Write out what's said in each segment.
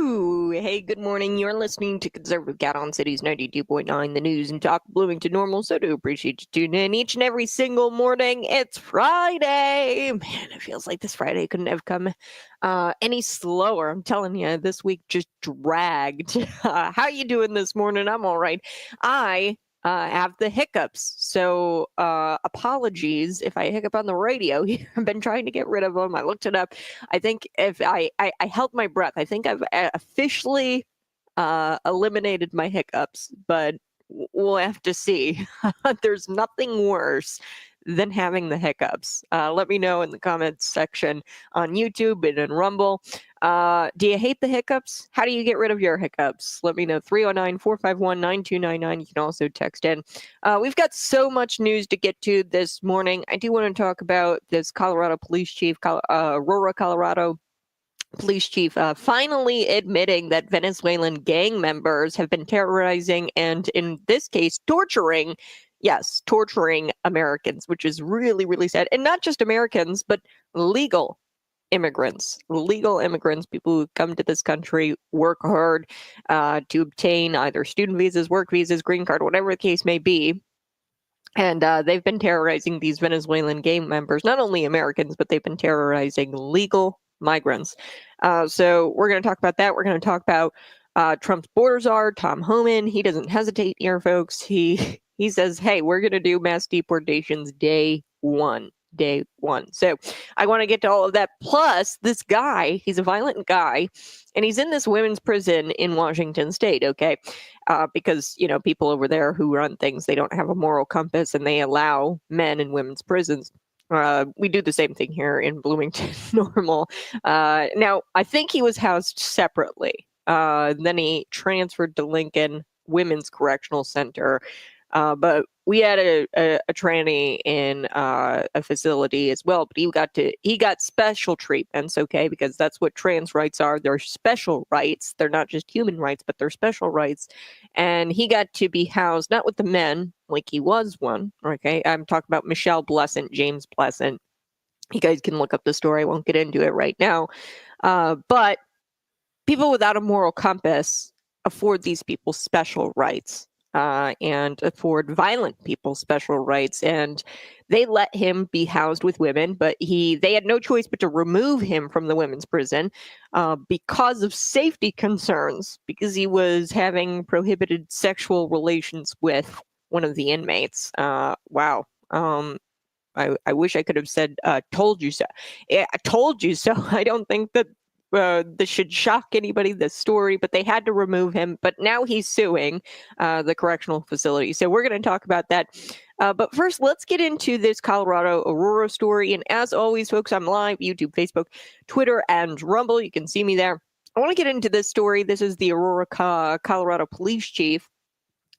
Woo! Hey, good morning. You're listening to Conservative Cat on Cities 92.9, the news and talk Bloomington Normal. So do appreciate you tuning in each and every single morning. It's Friday. Man, it feels like this Friday couldn't have come any slower. I'm telling you, this week just dragged. How you doing this morning? I'm all right. I have the hiccups. So apologies if I hiccup on the radio. I've been trying to get rid of them. I looked it up. I think if I held my breath, I think I've officially eliminated my hiccups, but we'll have to see. There's nothing worse than having the hiccups. Let me know in the comments section on YouTube and in Rumble. Do you hate the hiccups? How do you get rid of your hiccups? Let me know. 309-451-9299. You can also text in. We've got so much news to get to this morning. I do want to talk about this Colorado police chief, Aurora, Colorado police chief finally admitting that Venezuelan gang members have been terrorizing and, in this case, torturing Americans, which is really, really sad. And not just Americans, but legal immigrants, people who come to this country, work hard to obtain either student visas, work visas, green card, whatever the case may be. And they've been terrorizing these Venezuelan gang members, not only Americans, but they've been terrorizing legal migrants. So we're going to talk about that. We're going to talk about Trump's border czar, Tom Homan. He doesn't hesitate here, folks. He says, hey, we're going to do mass deportations day one. So I want to get to all of that. Plus, this guy, he's a violent guy, and he's in this women's prison in Washington State, okay? Because, people over there who run things, they don't have a moral compass, and they allow men in women's prisons. We do the same thing here in Bloomington Normal. Now, I think he was housed separately. Then he transferred to Lincoln Women's Correctional Center. But we had a tranny in a facility as well, but he got special treatments, okay, because that's what trans rights are. They're special rights. They're not just human rights, but they're special rights. And he got to be housed not with the men, like he was one, okay? I'm talking about Michelle Blessant, James Blessant. You guys can look up the story. I won't get into it right now. But people without a moral compass afford these people special rights. And afford violent people special rights, and they let him be housed with women, but they had no choice but to remove him from the women's prison because of safety concerns, because he was having prohibited sexual relations with one of the inmates. Wow. I wish I could have said, told you so. I told you so. I don't think that this should shock anybody, this story, but they had to remove him. But now he's suing the correctional facility. So we're going to talk about that. But first, let's get into this Colorado Aurora story. And as always, folks, I'm live, YouTube, Facebook, Twitter, and Rumble. You can see me there. I want to get into this story. This is the Aurora, Colorado police chief.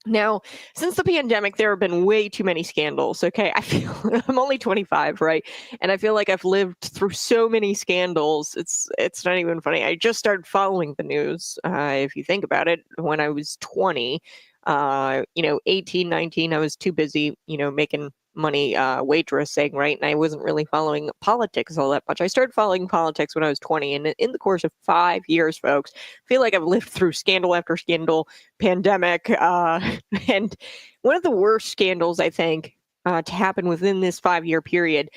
Now, since the pandemic, there have been way too many scandals, okay? I feel I'm only 25, right? And I feel like I've lived through so many scandals. It's not even funny. I just started following the news, if you think about it, when I was 20. 18, 19, I was too busy, making money waitressing, right? And I wasn't really following politics all that much. I started following politics when I was 20, and in the course of 5 years, folks, I feel like I've lived through scandal after scandal, pandemic, and one of the worst scandals, I think, to happen within this 5-year period,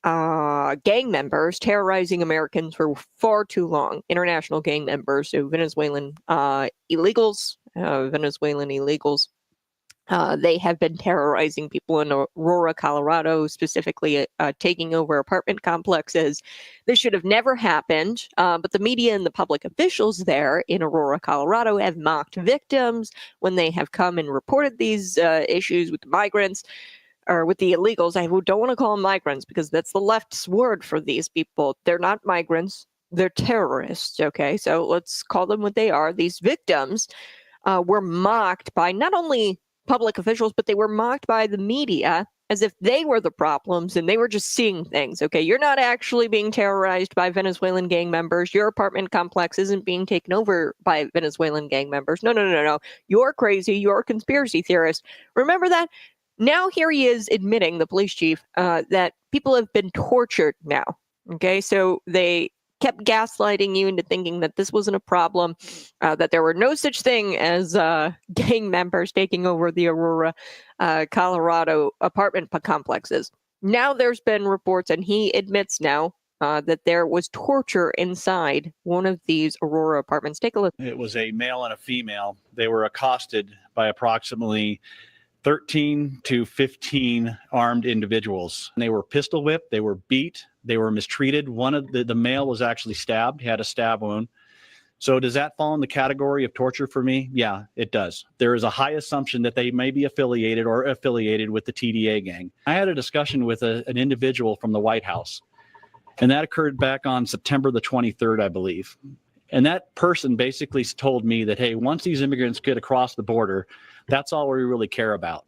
gang members terrorizing Americans for far too long. International gang members, so Venezuelan illegals. They have been terrorizing people in Aurora, Colorado, specifically taking over apartment complexes. This should have never happened, but the media and the public officials there in Aurora, Colorado have mocked victims when they have come and reported these issues with the migrants or with the illegals. I don't want to call them migrants because that's the left's word for these people. They're not migrants. They're terrorists, okay? So let's call them what they are. These victims were mocked by not only public officials, but they were mocked by the media as if they were the problems and they were just seeing things. Okay, you're not actually being terrorized by Venezuelan gang members. Your apartment complex isn't being taken over by Venezuelan gang members. No. You're crazy. You're a conspiracy theorist. Remember that? Now here he is admitting, the police chief, that people have been tortured now. Okay, so kept gaslighting you into thinking that this wasn't a problem, that there were no such thing as gang members taking over the Aurora, Colorado apartment complexes. Now there's been reports, and he admits now that there was torture inside one of these Aurora apartments. Take a look. It was a male and a female. They were accosted by approximately 13 to 15 armed individuals. They were pistol whipped, they were beat, they were mistreated. One of the male was actually stabbed, he had a stab wound. So does that fall in the category of torture for me? Yeah, it does. There is a high assumption that they may be affiliated with the TDA gang. I had a discussion with an individual from the White House, and that occurred back on September the 23rd, I believe. And that person basically told me that, hey, once these immigrants get across the border, that's all we really care about.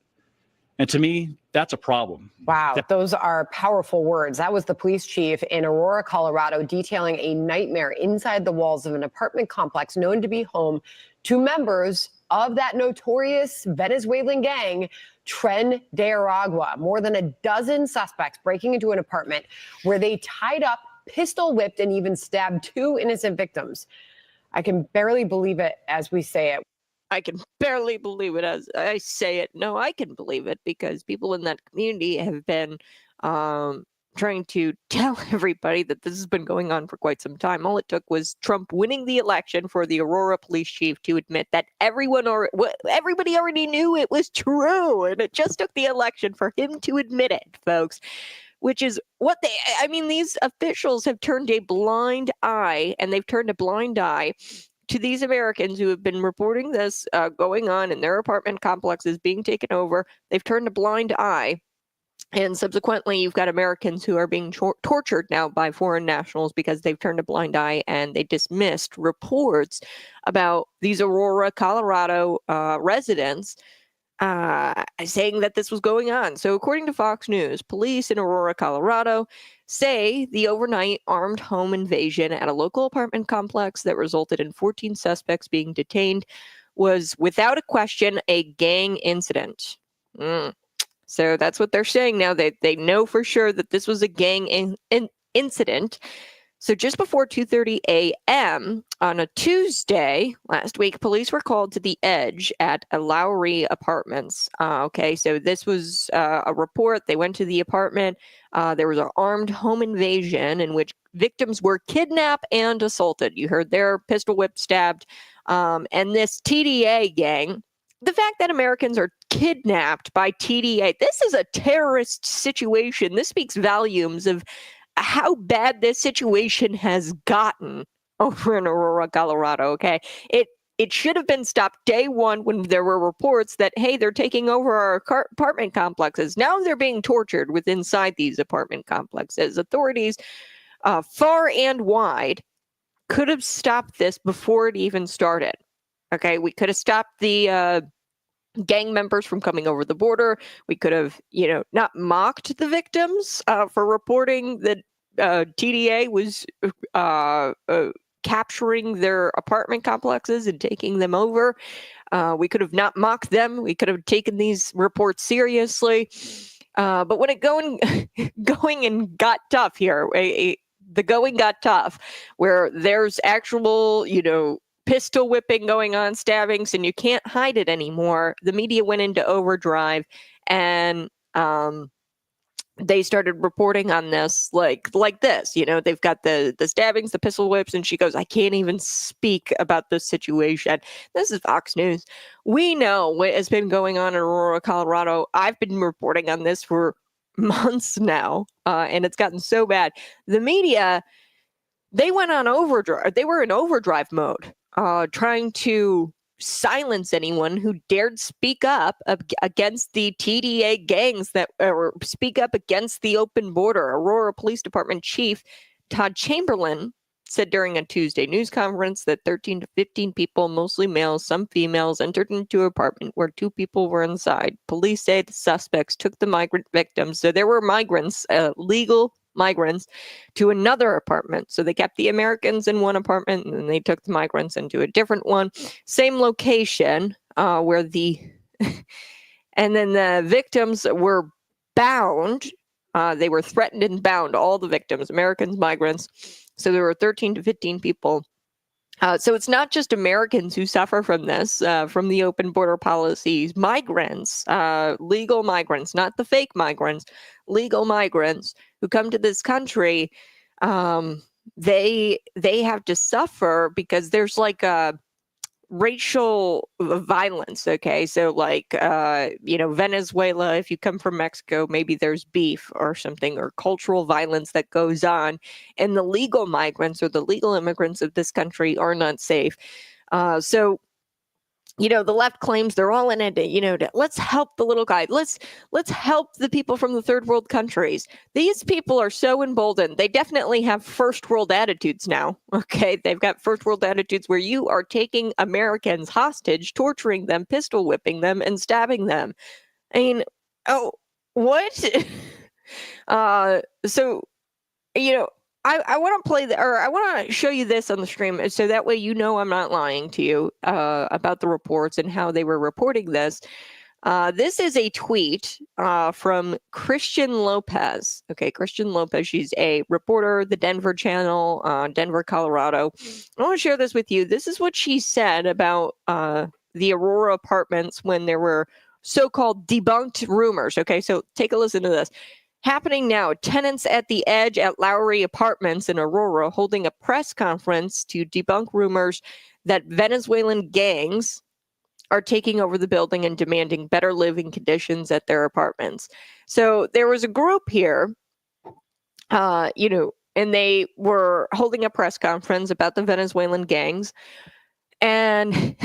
And to me, that's a problem. Wow, those are powerful words. That was the police chief in Aurora, Colorado, detailing a nightmare inside the walls of an apartment complex known to be home to members of that notorious Venezuelan gang, Tren de Aragua. More than a dozen suspects breaking into an apartment where they tied up, pistol whipped, and even stabbed two innocent victims. I can barely believe it as we say it. I can barely believe it as I say it. No, I can believe it because people in that community have been trying to tell everybody that this has been going on for quite some time. All it took was Trump winning the election for the Aurora police chief to admit that everybody already knew it was true. And it just took the election for him to admit it, folks. Which is what these officials have turned a blind eye, and they've turned a blind eye to these Americans who have been reporting this going on in their apartment complexes being taken over. They've turned a blind eye. And subsequently, you've got Americans who are being tortured now by foreign nationals because they've turned a blind eye and they dismissed reports about these Aurora, Colorado residents saying that this was going on. So according to Fox News, police in Aurora, Colorado say the overnight armed home invasion at a local apartment complex that resulted in 14 suspects being detained was without a question a gang incident. So that's what they're saying now. They know for sure that this was a gang incident. So just before 2:30 a.m. on a Tuesday last week, police were called to the Edge at a Lowry Apartments. So this was a report. They went to the apartment. There was an armed home invasion in which victims were kidnapped and assaulted. You heard their pistol whipped, stabbed. And this TDA gang, the fact that Americans are kidnapped by TDA, this is a terrorist situation. This speaks volumes of how bad this situation has gotten over in Aurora, Colorado. Okay, it should have been stopped day one when there were reports that, hey, they're taking over our apartment complexes. Now they're being tortured within inside these apartment complexes. Authorities far and wide could have stopped this before it even started. Okay, we could have stopped the gang members from coming over the border. We could have, not mocked the victims for reporting that TDA was capturing their apartment complexes and taking them over. We could have not mocked them. We could have taken these reports seriously. But when it going and got tough here, the going got tough, where there's actual, pistol whipping going on, stabbings, and you can't hide it anymore. The media went into overdrive, and they started reporting on this like this. They've got the stabbings, the pistol whips, and she goes, I can't even speak about this situation. This is Fox News. We know what has been going on in Aurora, Colorado. I've been reporting on this for months now, and it's gotten so bad. The media, they went on overdrive. They were in overdrive mode, trying to silence anyone who dared speak up against the TDA gangs or speak up against the open border. Aurora Police Department Chief Todd Chamberlain said during a Tuesday news conference that 13 to 15 people, mostly males, some females, entered into an apartment where 2 people were inside. Police say the suspects took the migrant victims. So there were migrants, legal migrants, to another apartment. So they kept the Americans in one apartment and then they took the migrants into a different one. Same location where and then the victims were bound. They were threatened and bound, all the victims, Americans, migrants. So there were 13 to 15 people. So it's not just Americans who suffer from this, from the open border policies. Migrants, legal migrants, not the fake migrants, legal migrants who come to this country, they have to suffer because there's like a racial violence. Okay, so like Venezuela, if you come from Mexico, maybe there's beef or something, or cultural violence that goes on, and the legal migrants or the legal immigrants of this country are not safe. So the left claims they're all in it, let's help the little guy. Let's help the people from the third world countries. These people are so emboldened. They definitely have first world attitudes now. Okay. They've got first world attitudes where you are taking Americans hostage, torturing them, pistol whipping them, and stabbing them. I mean, oh, what? So, I want to I want to show you this on the stream so that way I'm not lying to you about the reports and how they were reporting this. This is a tweet from Christian Lopez. Okay, Christian Lopez. She's a reporter, the Denver channel, Denver, Colorado. I want to share this with you. This is what she said about the Aurora apartments when there were so-called debunked rumors. Okay, so take a listen to this. Happening now, tenants at the Edge at Lowry Apartments in Aurora holding a press conference to debunk rumors that Venezuelan gangs are taking over the building and demanding better living conditions at their apartments. So there was a group here, and they were holding a press conference about the Venezuelan gangs, and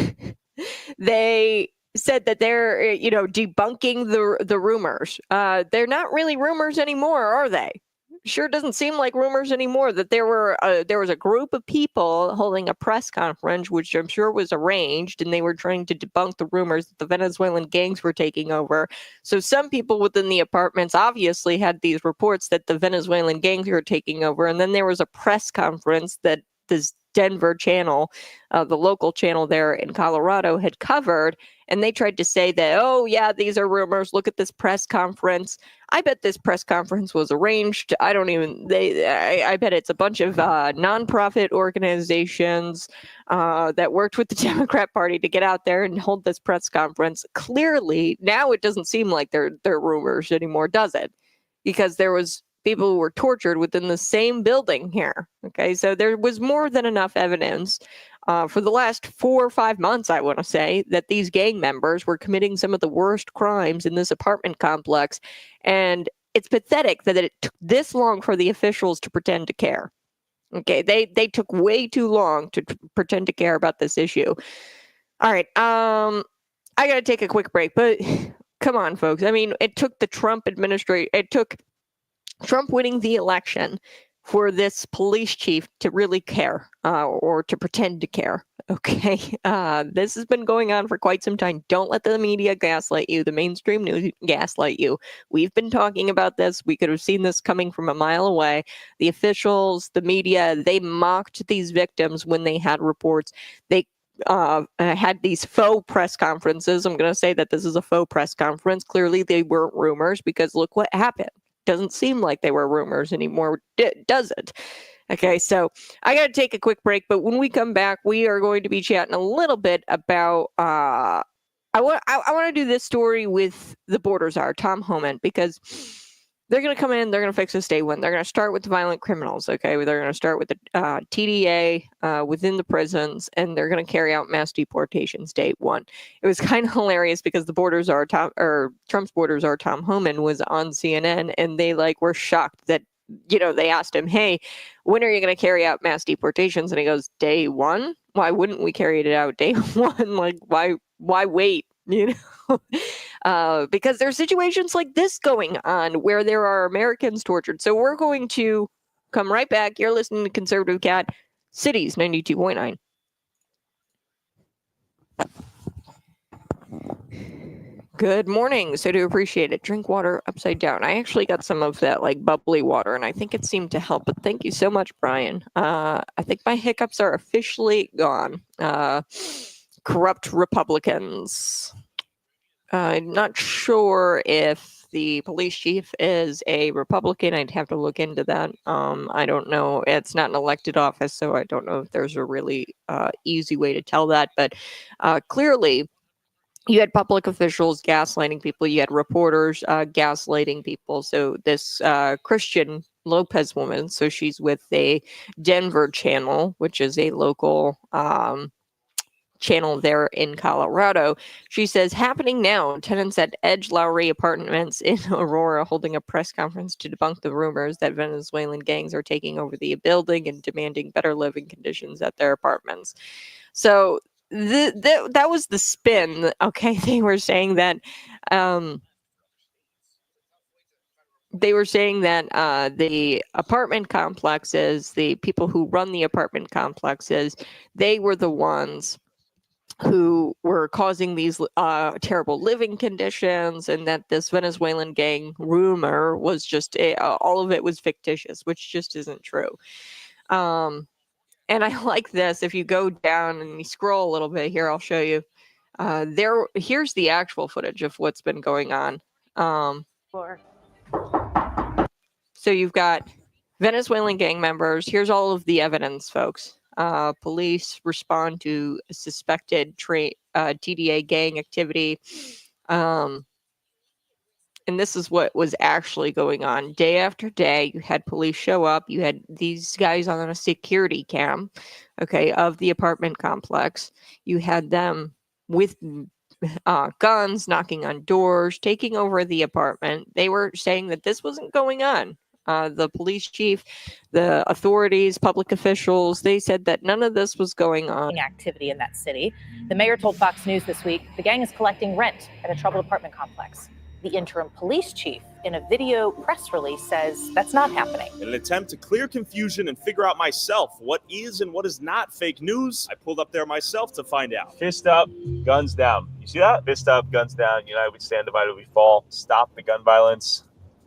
they said that they're, debunking the rumors. They're not really rumors anymore, are they? Sure doesn't seem like rumors anymore. That there was a group of people holding a press conference, which I'm sure was arranged, and they were trying to debunk the rumors that the Venezuelan gangs were taking over. So some people within the apartments obviously had these reports that the Venezuelan gangs were taking over, and then there was a press conference that this Denver channel, the local channel there in Colorado, had covered, and they tried to say that, oh yeah, these are rumors. Look at this press conference. I bet this press conference was arranged. I bet it's a bunch of nonprofit organizations that worked with the Democrat Party to get out there and hold this press conference. Clearly, now it doesn't seem like they're rumors anymore, does it? Because there was people who were tortured within the same building here. Okay, so there was more than enough evidence for the last 4 or 5 months, I want to say, that these gang members were committing some of the worst crimes in this apartment complex. And it's pathetic that it took this long for the officials to pretend to care. Okay, they took way too long to pretend to care about this issue. All right, I got to take a quick break, but come on, folks. I mean, it took the Trump administration, it took Trump winning the election for this police chief to really care or to pretend to care. Okay. This has been going on for quite some time. Don't let the media gaslight you, the mainstream news gaslight you. We've been talking about this. We could have seen this coming from a mile away. The officials, the media, they mocked these victims when they had reports. They had these faux press conferences. I'm going to say that this is a faux press conference. Clearly, they weren't rumors because look what happened. Doesn't seem like they were rumors anymore, does it? Okay, so I got to take a quick break, but when we come back, we are going to be chatting a little bit about. I want to do this story with the border czar, Tom Homan, because they're going to come in, they're going to fix this day one. They're going to start with the violent criminals, okay? They're going to start with the TDA within the prisons, and they're going to carry out mass deportations day one. It was kind of hilarious because the border czar, Trump's border czar, Tom Homan, was on CNN, and they were shocked that, they asked him, hey, when are you going to carry out mass deportations? And he goes, day one? Why wouldn't we carry it out day one? Why wait? Because there's situations like this going on where there are Americans tortured. So we're going to come right back. You're listening to Conservative Cat, Cities 92.9. Good morning. So do appreciate it. Drink water upside down. I actually got some of that bubbly water, and I think it seemed to help. But thank you so much, Brian. I think my hiccups are officially gone. Corrupt Republicans. I'm not sure if the police chief is a Republican. I'd have to look into that. I don't know. It's not an elected office, so I don't know if there's a really easy way to tell that. But clearly, you had public officials gaslighting people. You had reporters gaslighting people. So this Christian Lopez woman, so she's with a Denver channel, which is a local channel there in Colorado. She says, happening now, tenants at Edge Lowry Apartments in Aurora holding a press conference to debunk the rumors that Venezuelan gangs are taking over the building and demanding better living conditions at their apartments. So that was the spin. Okay, they were saying that the apartment complexes, the people who run the apartment complexes, they were the ones who were causing these terrible living conditions, and that this Venezuelan gang rumor was just all of it was fictitious, which just isn't true. And I like this. If you go down and you scroll a little bit here, I'll show you. Here's the actual footage of what's been going on. So you've got Venezuelan gang members. Here's all of the evidence, folks. Police respond to suspected TDA gang activity. And this is what was actually going on. Day after day, you had police show up. You had these guys on a security cam, okay, of the apartment complex. You had them with guns, knocking on doors, taking over the apartment. They were saying that this wasn't going on. The police chief, the authorities, public officials, they said that none of this was going on. Activity in that city. The mayor told Fox News this week the gang is collecting rent at a troubled apartment complex. The interim police chief, in a video press release, says that's not happening. In an attempt to clear confusion and figure out myself what is and what is not fake news, I pulled up there myself to find out. Fist up, guns down. You see that? Fist up, guns down. United we stand, divided we fall. Stop the gun violence.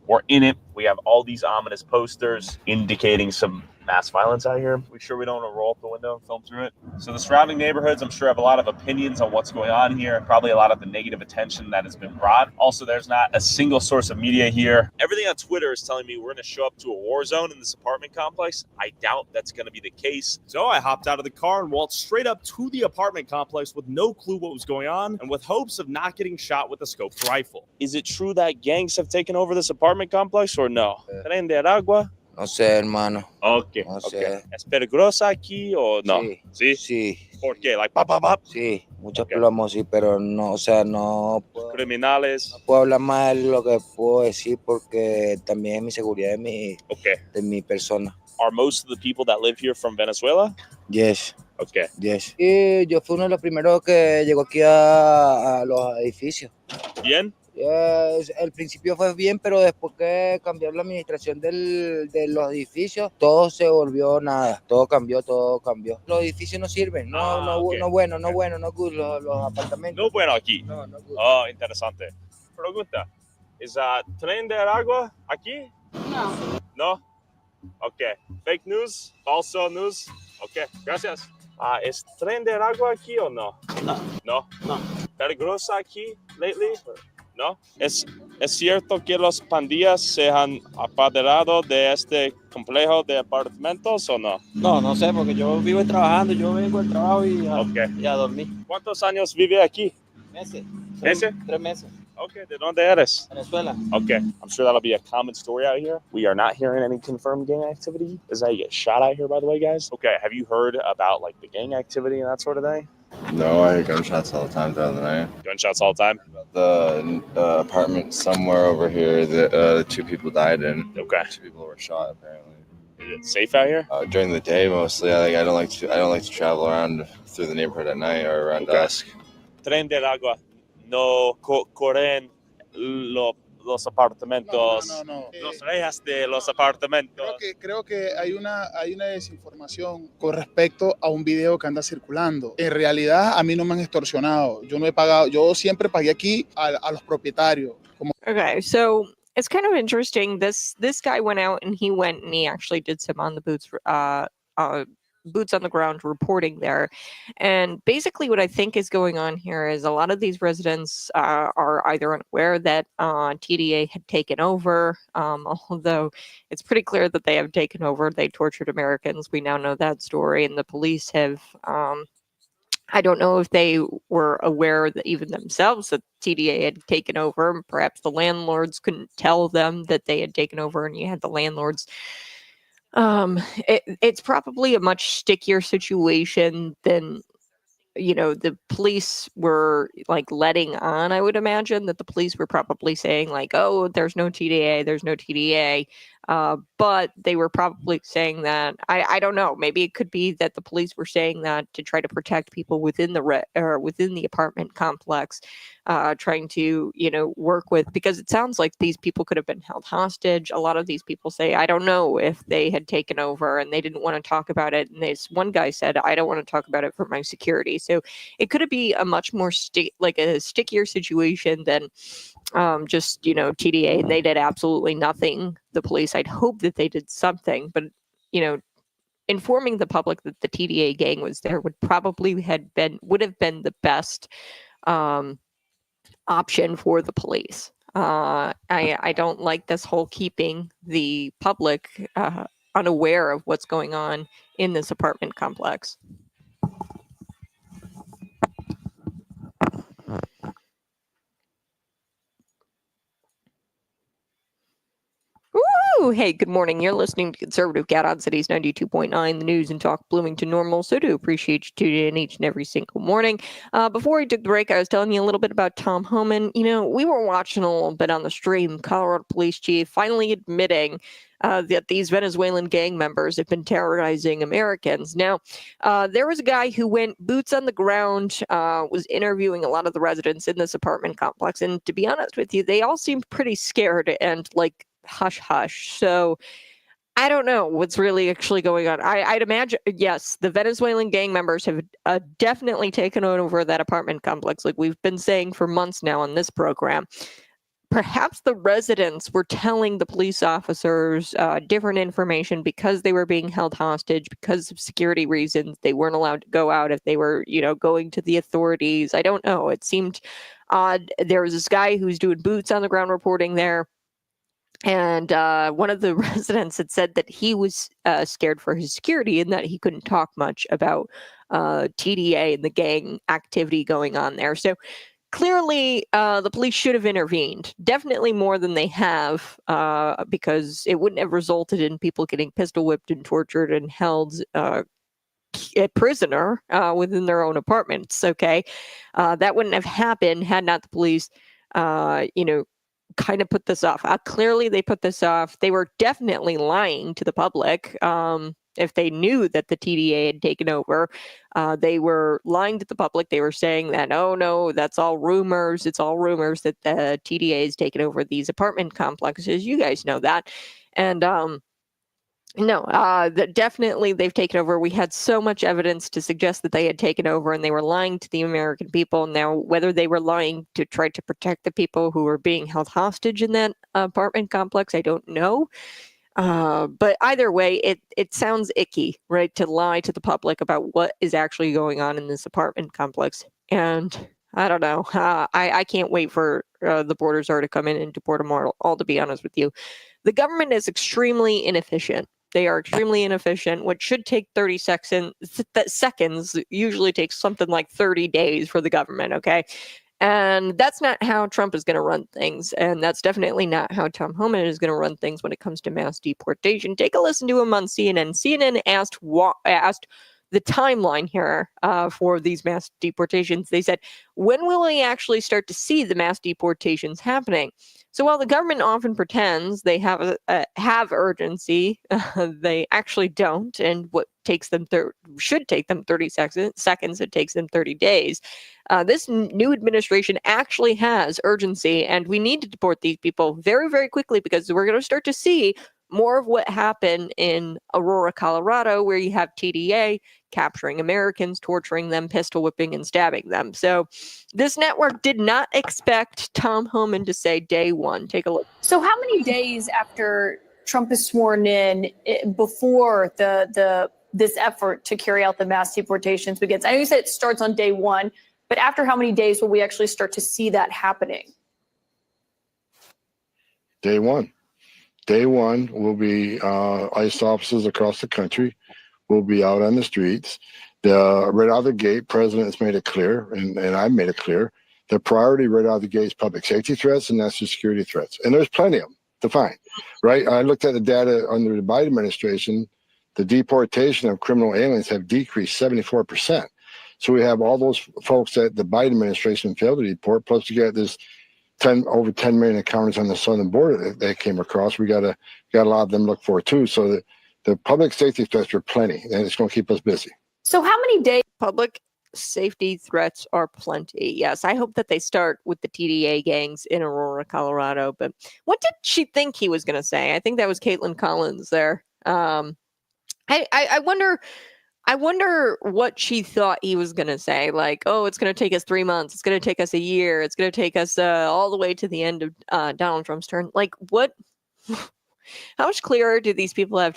We're in it. We have all these ominous posters indicating some mass violence out here. We sure we don't want to roll up the window and film through it? So the surrounding neighborhoods, I'm sure, have a lot of opinions on what's going on here. Probably a lot of the negative attention that has been brought. Also, there's not a single source of media here. Everything on Twitter is telling me we're going to show up to a war zone in this apartment complex. I doubt that's going to be the case. So I hopped out of the car and walked straight up to the apartment complex with no clue what was going on and with hopes of not getting shot with a scoped rifle. Is it true that gangs have taken over this apartment complex or no? Tren de Aragua? No sé, hermano. Okay, No okay. sé. ¿Es peligrosa aquí o no? Sí. ¿Sí? Sí, ¿Por qué? Like, pop, pop, pop. sí, muchos Ok. plomos, sí, pero no, o sea, no Criminales. puedo hablar más de lo que puedo decir porque también es mi seguridad Okay. de mi persona. Are most of the people that live here from Venezuela? Yes, Okay. yes. Y yo fui uno de los primeros que llegó aquí a los edificios. Bien? Yes, el principio fue bien, pero después que cambiaron la administración de los edificios, todo se volvió nada. Todo cambió, todo cambió. Los edificios no sirven, Ok. no bueno, no bueno, no good, los apartamentos. No bueno aquí. No, no good. Oh, interesante. Pregunta. ¿Es Tren de Aragua aquí? No. No? Okay. Fake news? Falso news? Okay, gracias. ¿Es Tren de Aragua aquí o no? No. No? No. ¿Peligrosa aquí lately? ¿No? ¿Es cierto que los pandillas se han apoderado de este complejo de apartamentos o no? No, no sé, porque yo vivo trabajando, yo vengo al trabajo y a dormir. ¿Cuántos años vive aquí? Meses. ¿Meses? 3 meses. Okay, ¿de dónde eres? Venezuela. Okay, I'm sure that'll be a common story out here. We are not hearing any confirmed gang activity. This is how you get shot out here, by the way, guys. Okay, have you heard about like the gang activity and that sort of thing? No, I hear gunshots all the time throughout the night. Gunshots all the time? The apartment somewhere over here that the 2 people died in. Okay. 2 people were shot apparently. Is it safe out here? During the day mostly. I don't like to travel around through the neighborhood at night or around dusk. Tren del Agua no corren los apartamentos. No. Los rejas de los apartamentos. Creo que hay una desinformación con respecto a un video que anda circulando. En realidad, a mí no me han extorsionado. Yo no he pagado. Yo siempre pagué aquí a los propietarios. Okay, so it's kind of interesting. This guy went out and he actually did some on the boots boots on the ground reporting there. And basically what I think is going on here is a lot of these residents are either unaware that TDA had taken over, although it's pretty clear that they have taken over. They tortured Americans. We now know that story, and the police have I don't know if they were aware that even themselves that TDA had taken over. Perhaps the landlords couldn't tell them that they had taken over, and you had the landlords. It's probably a much stickier situation than the police were like letting on. I would imagine that the police were probably saying like, oh, there's no TDA, there's no TDA. But they were probably saying that, I don't know, maybe it could be that the police were saying that to try to protect people within within the apartment complex, trying to, work with, because it sounds like these people could have been held hostage. A lot of these people say, I don't know if they had taken over, and they didn't want to talk about it. And this one guy said, I don't want to talk about it for my security. So it could be a much more a stickier situation than just, TDA, and they did absolutely nothing. The police, I'd hope that they did something, but, informing the public that the TDA gang was there would have been the best option for the police. I don't like this whole keeping the public unaware of what's going on in this apartment complex. Woo! Hey, good morning. You're listening to Conservative Cat on Cities 92.9, the news and talk Bloomington Normal. So do appreciate you tuning in each and every single morning. Before we took the break, I was telling you a little bit about Tom Homan. We were watching a little bit on the stream. Colorado Police Chief finally admitting that these Venezuelan gang members have been terrorizing Americans. Now, there was a guy who went boots on the ground, was interviewing a lot of the residents in this apartment complex. And to be honest with you, they all seemed pretty scared and like hush hush. So I don't know what's really actually going on. I'd imagine, yes, the Venezuelan gang members have definitely taken over that apartment complex, like we've been saying for months now on this program. Perhaps the residents were telling the police officers different information because they were being held hostage because of security reasons. They weren't allowed to go out if they were, going to the authorities. I don't know. It seemed odd. There was this guy who's doing boots on the ground reporting there. And one of the residents had said that he was scared for his security and that he couldn't talk much about TDA and the gang activity going on there. So clearly, the police should have intervened, definitely more than they have, because it wouldn't have resulted in people getting pistol whipped and tortured and held a prisoner within their own apartments. Okay, that wouldn't have happened had not the police, kind of put this off. Clearly, they put this off. They were definitely lying to the public. If they knew that the TDA had taken over, they were lying to the public. They were saying that, oh, no, that's all rumors. It's all rumors that the TDA has taken over these apartment complexes. You guys know that. And definitely they've taken over. We had so much evidence to suggest that they had taken over, and they were lying to the American people. Now, whether they were lying to try to protect the people who were being held hostage in that apartment complex, I don't know. But either way, it sounds icky, right, to lie to the public about what is actually going on in this apartment complex. And I don't know. I can't wait for the border czar to come in and deport them all, to be honest with you. The government is extremely inefficient. They are extremely inefficient. What should take 30 seconds usually takes something like 30 days for the government, okay? And that's not how Trump is going to run things. And that's definitely not how Tom Homan is going to run things when it comes to mass deportation. Take a listen to him on CNN. CNN asked the timeline here for these mass deportations. They said, when will we actually start to see the mass deportations happening? So while the government often pretends they have urgency, they actually don't. And what takes them should take them 30 seconds, it takes them 30 days. This new administration actually has urgency, and we need to deport these people very, very quickly, because we're going to start to see more of what happened in Aurora, Colorado, where you have TDA capturing Americans, torturing them, pistol whipping, and stabbing them. So this network did not expect Tom Homan to say day one. Take a look. So how many days after Trump is sworn in before the this effort to carry out the mass deportations begins? I know you said it starts on day one, but after how many days will we actually start to see that happening? Day one. Day one will be ICE officers across the country will be out on the streets. Right out of the gate, President has made it clear, and I've made it clear, the priority right out of the gate is public safety threats and national security threats. And there's plenty of them to find, right? I looked at the data under the Biden administration. The deportation of criminal aliens have decreased 74%. So we have all those folks that the Biden administration failed to deport, plus you got this over 10 million encounters on the southern border that they came across. We got a lot of them to look for too. So the public safety threats are plenty, and it's going to keep us busy. So how many days? Public safety threats are plenty. Yes, I hope that they start with the TDA gangs in Aurora, Colorado. But what did she think he was going to say? I think that was Caitlin Collins there. I wonder what she thought he was going to say. Like, oh, it's going to take us 3 months. It's going to take us a year. It's going to take us all the way to the end of Donald Trump's term. Like, what? How much clearer do these people have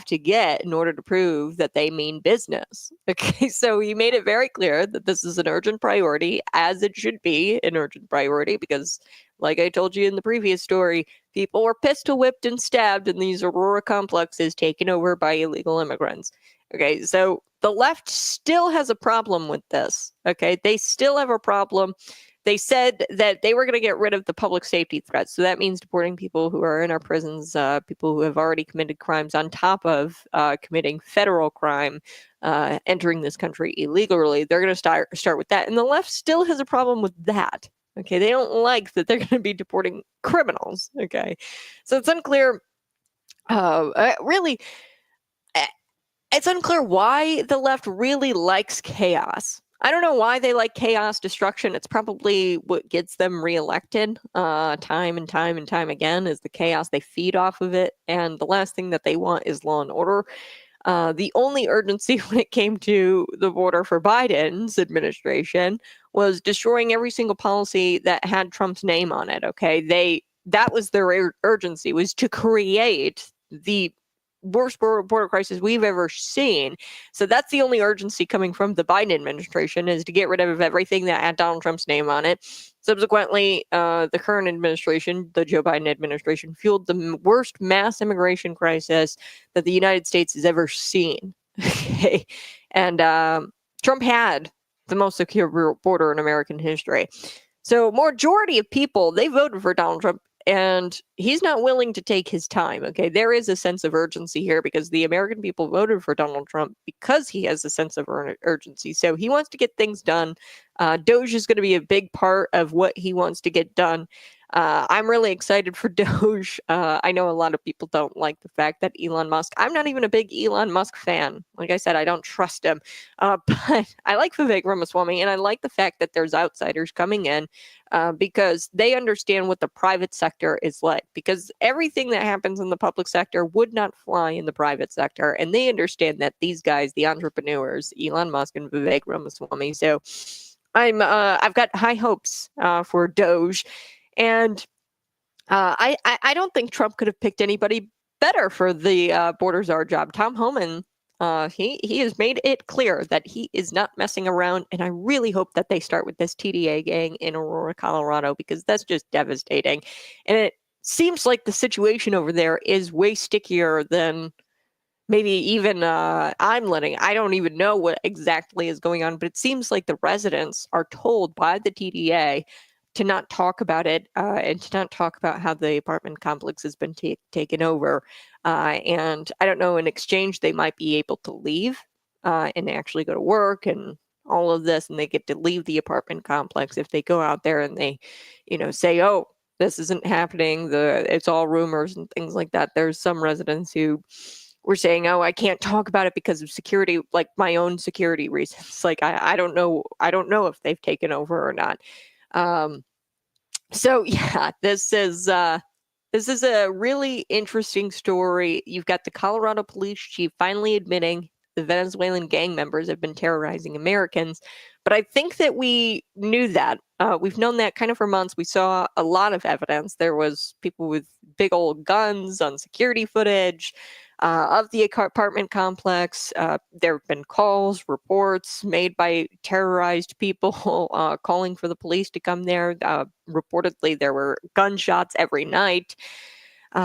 to get in order to prove that they mean business? Okay, so he made it very clear that this is an urgent priority, as it should be an urgent priority, because like I told you in the previous story, people were pistol whipped and stabbed in these Aurora complexes taken over by illegal immigrants. Okay, so the left still has a problem with this. Okay, they still have a problem. They said that they were going to get rid of the public safety threats. So that means deporting people who are in our prisons, people who have already committed crimes on top of committing federal crime, entering this country illegally. They're going to start with that. And the left still has a problem with that. Okay, they don't like that they're going to be deporting criminals. Okay, so it's unclear, really, it's unclear why the left really likes chaos. I don't know why they like chaos, destruction. It's probably what gets them reelected time and time again is the chaos. They feed off of it. And the last thing that they want is law and order. The only urgency when it came to the border for Biden's administration was destroying every single policy that had Trump's name on it. Okay, that was their urgency, was to create the worst border crisis we've ever seen. So that's the only urgency coming from the Biden administration, is to get rid of everything that had Donald Trump's name on it. Subsequently, the current administration, the Joe Biden administration, fueled the worst mass immigration crisis that the United States has ever seen. Okay, and Trump had the most secure border in American history. So majority of people, they voted for Donald Trump, and he's not willing to take his time. Okay, there is a sense of urgency here because the American people voted for Donald Trump because he has a sense of urgency. So he wants to get things done. Doge is going to be a big part of what he wants to get done. I'm really excited for Doge. I know a lot of people don't like the fact that Elon Musk, I'm not even a big Elon Musk fan. Like I said, I don't trust him. But I like Vivek Ramaswamy, and I like the fact that there's outsiders coming in because they understand what the private sector is like. Because everything that happens in the public sector would not fly in the private sector. And they understand that these guys, the entrepreneurs, Elon Musk and Vivek Ramaswamy. So I've got high hopes for Doge. And I don't think Trump could have picked anybody better for the border czar job. Tom Homan, he has made it clear that he is not messing around. And I really hope that they start with this TDA gang in Aurora, Colorado, because that's just devastating. And it seems like the situation over there is way stickier than maybe even I'm letting. I don't even know what exactly is going on, but it seems like the residents are told by the TDA to not talk about it and to not talk about how the apartment complex has been taken over. And I don't know, in exchange, they might be able to leave and actually go to work and all of this, and they get to leave the apartment complex if they go out there and they, say, oh, this isn't happening. It's all rumors and things like that. There's some residents who were saying, oh, I can't talk about it because of security, like my own security reasons. Like, I don't know. I don't know if they've taken over or not. So yeah, this is a really interesting story. You've got the Colorado police chief finally admitting the Venezuelan gang members have been terrorizing Americans. But I think that we knew that. We've known that kind of for months. We saw a lot of evidence. There was people with big old guns on security footage. of the apartment complex. There have been calls, reports made by terrorized people calling for the police to come there. Reportedly, there were gunshots every night.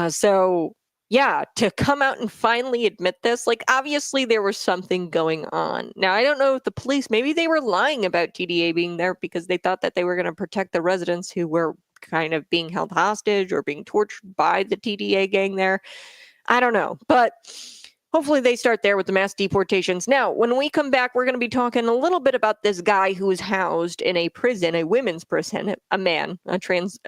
So, yeah, to come out and finally admit this, like, obviously there was something going on. Now, I don't know if the police, maybe they were lying about TDA being there because they thought that they were going to protect the residents who were kind of being held hostage or being tortured by the TDA gang there. I don't know, but hopefully they start there with the mass deportations. Now, when we come back, we're going to be talking a little bit about this guy who was housed in a prison, a women's prison, a man, a trans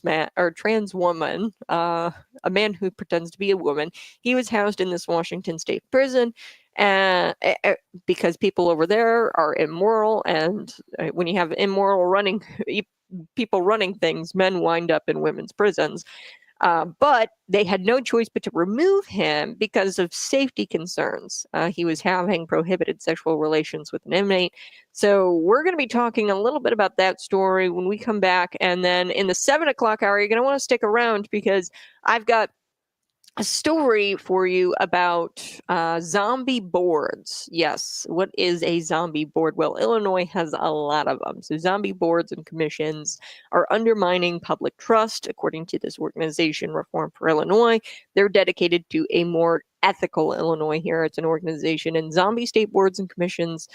man or trans woman, a man who pretends to be a woman. He was housed in this Washington state prison. Because people over there are immoral, and when you have immoral people running things, men wind up in women's prisons. But they had no choice but to remove him because of safety concerns. He was having prohibited sexual relations with an inmate. So we're going to be talking a little bit about that story when we come back. And then in the 7 o'clock hour, you're going to want to stick around because I've got a story for you about zombie boards. Yes, what is a zombie board? Well, Illinois has a lot of them. So zombie boards and commissions are undermining public trust, according to this organization, Reform for Illinois. They're dedicated to a more ethical Illinois here. It's an organization, and zombie state boards and commissions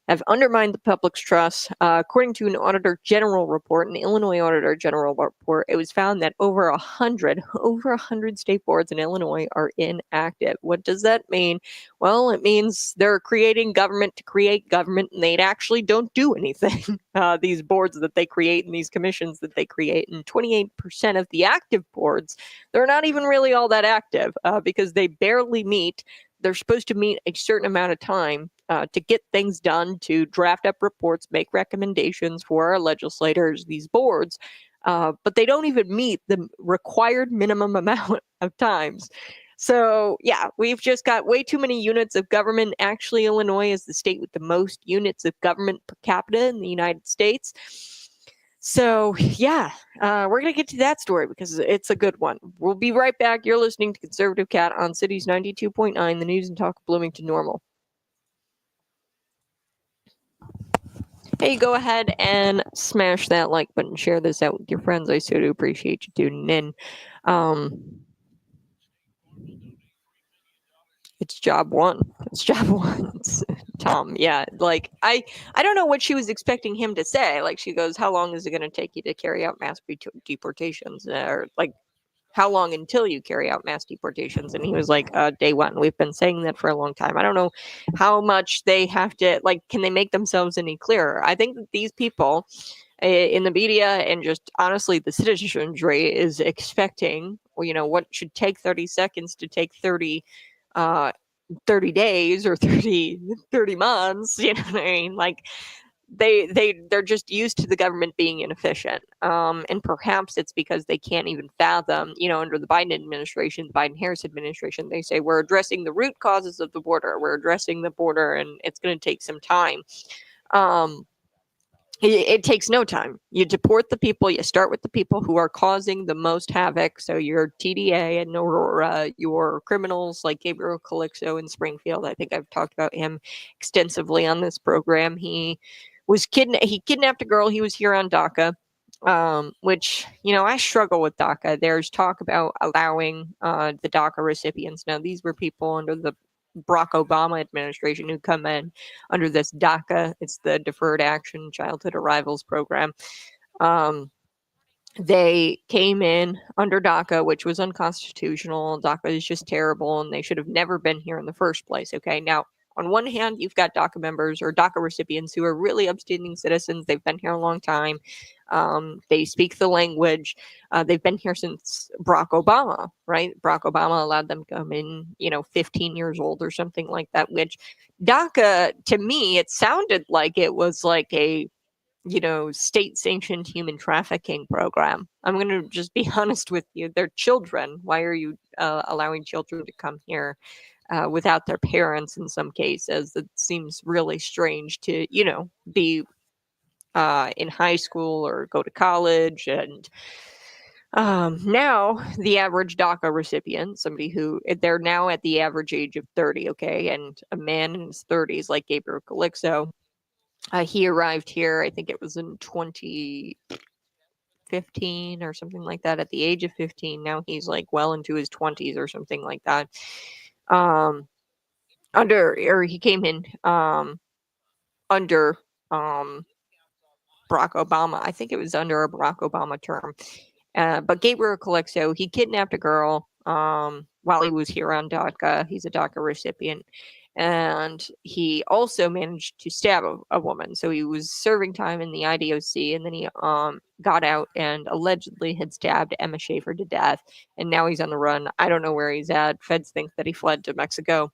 have undermined the public's trust. According to an Auditor General report, an Illinois Auditor General report, it was found that over 100 state boards in Illinois are inactive. What does that mean? Well, it means they're creating government to create government, and they actually don't do anything. These boards that they create and these commissions that they create, and 28% of the active boards, they're not even really all that active because they barely meet. They're supposed to meet a certain amount of time to get things done, to draft up reports, make recommendations for our legislators, these boards, but they don't even meet the required minimum amount of times. So, yeah, we've just got way too many units of government. Actually, Illinois is the state with the most units of government per capita in the United States. So, yeah, we're going to get to that story because it's a good one. We'll be right back. You're listening to Conservative Cat on Cities 92.9, the news and talk of Bloomington Normal. Hey, go ahead and smash that like button. Share this out with your friends. I so do appreciate you tuning in. It's job one. It's job one. Tom, yeah. Like, I don't know what she was expecting him to say. Like, she goes, how long is it going to take you to carry out mass deportations? Or, like, how long until you carry out mass deportations? And he was like, day one. We've been saying that for a long time. I don't know how much they have to, like, can they make themselves any clearer? I think that these people in the media and just honestly the citizenry is expecting, you know, what should take 30 seconds to take 30 days or 30 months, you know what I mean? Like, they're just used to the government being inefficient, and perhaps it's because they can't even fathom, you know, under the Biden administration, the Biden-Harris administration, they say we're addressing the root causes of the border, and it's going to take some time. It takes no time. You deport the people. You start with the people who are causing the most havoc. So your TDA and Aurora, your criminals like Gabriel Calixto in Springfield. I think I've talked about him extensively on this program. He kidnapped a girl. He was here on DACA, which, you know, I struggle with DACA. There's talk about allowing the DACA recipients. Now, these were people under the Barack Obama administration who come in under this DACA. It's the Deferred Action Childhood Arrivals Program. They came in under DACA, which was unconstitutional. DACA is just terrible, and they should have never been here in the first place. Okay, now, on one hand, you've got DACA members or DACA recipients who are really upstanding citizens. They've been here a long time. They speak the language. They've been here since Barack Obama, right? Barack Obama allowed them to come in, 15 years old or something like that, which DACA, to me, it sounded like it was like a, state-sanctioned human trafficking program. I'm going to just be honest with you. They're children. Why are you allowing children to come here without their parents in some cases? It seems really strange to, be in high school or go to college and Now, the average DACA recipient, somebody who they're now at the average age of 30, okay, and a man in his 30s, like Gabriel Calixto, he arrived here, I think it was in 2015 or something like that, at the age of 15. Now he's like well into his 20s or something like that. He came in under Barack Obama. I think it was under a Barack Obama term. But Gabriel Calixto, he kidnapped a girl while he was here on DACA. He's a DACA recipient. And he also managed to stab a woman. So he was serving time in the IDOC, and then he got out and allegedly had stabbed Emma Schaefer to death. And now he's on the run. I don't know where he's at. Feds think that he fled to Mexico.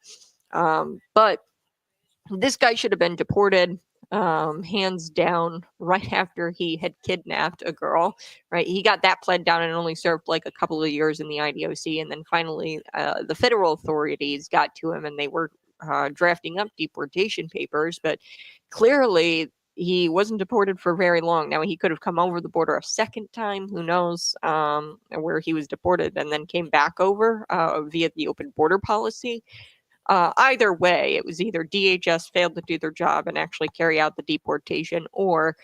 But this guy should have been deported, hands down, right after he had kidnapped a girl. Right, he got that pled down and only served like a couple of years in the IDOC, and then finally, the federal authorities got to him, and they were drafting up deportation papers. But clearly, he wasn't deported for very long. Now, he could have come over the border a second time. Who knows where he was deported, and then came back over via the open border policy. Either way, it was either DHS failed to do their job and actually carry out the deportation, or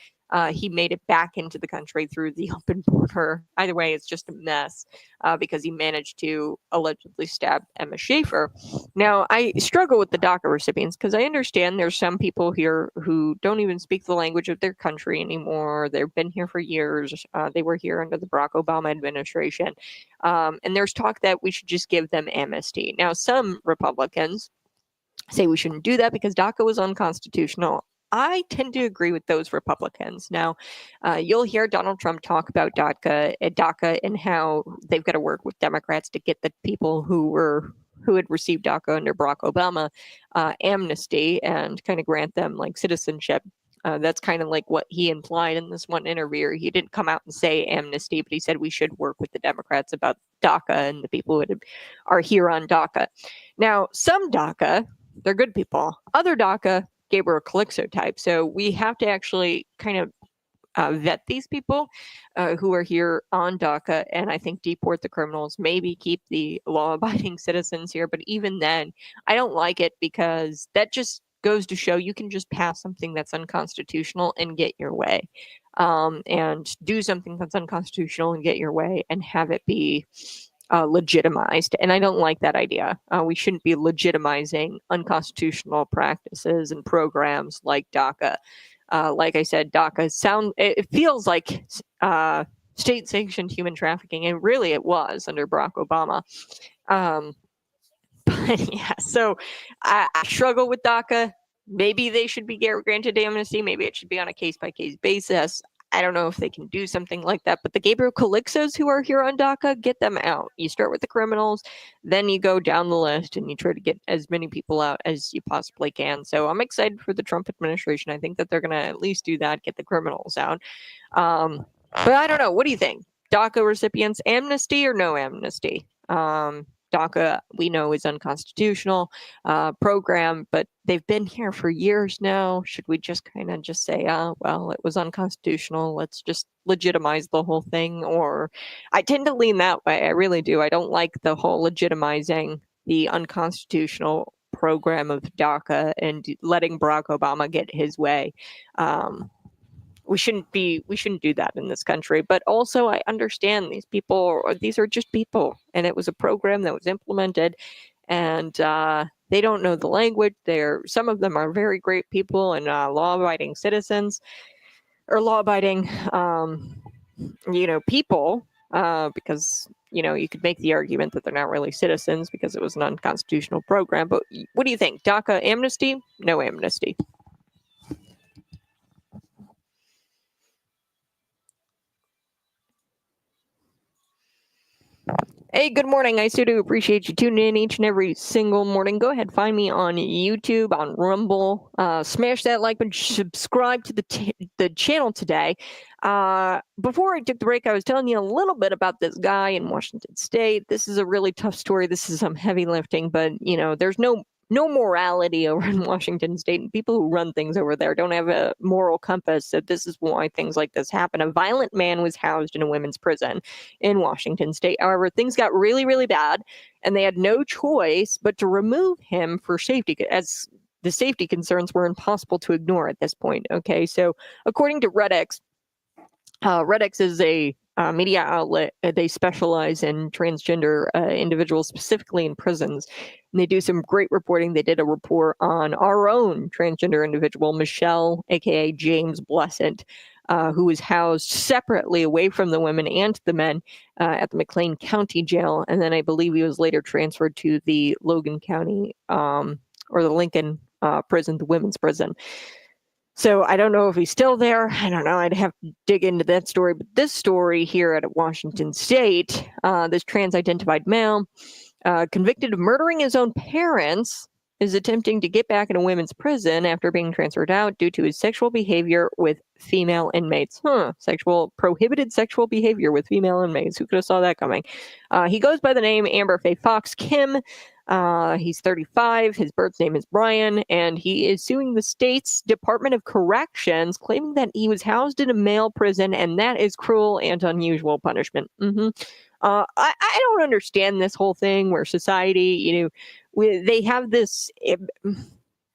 he made it back into the country through the open border. Either way, it's just a mess because he managed to allegedly stab Emma Schaefer. Now, I struggle with the DACA recipients because I understand there's some people here who don't even speak the language of their country anymore. They've been here for years. They were here under the Barack Obama administration. And there's talk that we should just give them amnesty. Now, some Republicans say we shouldn't do that because DACA was unconstitutional. I tend to agree with those Republicans. Now, you'll hear Donald Trump talk about DACA and how they've got to work with Democrats to get the people who had received DACA under Barack Obama amnesty and kind of grant them like citizenship. That's kind of like what he implied in this one interview. He didn't come out and say amnesty, but he said we should work with the Democrats about DACA and the people who are here on DACA. Now, some DACA, they're good people. Other DACA, Gabriel Calixto type. So we have to actually kind of vet these people who are here on DACA, and I think deport the criminals, maybe keep the law-abiding citizens here. But even then, I don't like it because that just goes to show you can just pass something that's unconstitutional and get your way, and do something that's unconstitutional and get your way and have it be legitimized. And I don't like that idea. We shouldn't be legitimizing unconstitutional practices and programs like DACA. Like I said, DACA it feels like state-sanctioned human trafficking, and really it was under Barack Obama. But yeah, so I struggle with DACA. Maybe they should be granted amnesty. Maybe it should be on a case-by-case basis. I don't know if they can do something like that, but the Gabriel Calixtos who are here on DACA, get them out. You start with the criminals, then you go down the list and you try to get as many people out as you possibly can. So I'm excited for the Trump administration. I think that they're going to at least do that, get the criminals out. But I don't know. What do you think? DACA recipients, amnesty or no amnesty? DACA, we know, is unconstitutional program, but they've been here for years now. Should we just kind of just say, well, it was unconstitutional, let's just legitimize the whole thing? Or I tend to lean that way. I really do. I don't like the whole legitimizing the unconstitutional program of DACA and letting Barack Obama get his way. We shouldn't do that in this country. But also, I understand these are just people, and it was a program that was implemented, and they don't know the language. Some of them are very great people and law-abiding citizens, or law-abiding, people, because you could make the argument that they're not really citizens because it was an unconstitutional program. But what do you think? DACA amnesty? No amnesty? Hey, good morning. I so do appreciate you tuning in each and every single morning. Go ahead, find me on YouTube, on Rumble. Smash that like button, subscribe to the channel today. Before I took the break, I was telling you a little bit about this guy in Washington State. This is a really tough story. This is some heavy lifting, but there's no no morality over in Washington State, and people who run things over there don't have a moral compass. So this is why things like this happen. A violent man was housed in a women's prison in Washington State. However, things got really, really bad, and they had no choice but to remove him for safety, as the safety concerns were impossible to ignore at this point. Okay, so according to Redx is a media outlet. They specialize in transgender individuals, specifically in prisons. And they do some great reporting. They did a report on our own transgender individual, Michelle, aka James Blessant, who was housed separately away from the women and the men at the McLean County Jail. And then I believe he was later transferred to the Logan County or the Lincoln prison, the women's prison. So I don't know if he's still there. I don't know. I'd have to dig into that story. But this story here at Washington State, this trans-identified male convicted of murdering his own parents is attempting to get back in a women's prison after being transferred out due to his sexual behavior with female inmates. Prohibited sexual behavior with female inmates. Who could have saw that coming? He goes by the name Amber Faye Fox Kim. He's 35. His birth name is Brian, and he is suing the state's Department of Corrections, claiming that he was housed in a male prison, and that is cruel and unusual punishment. I don't understand this whole thing where society, they have this.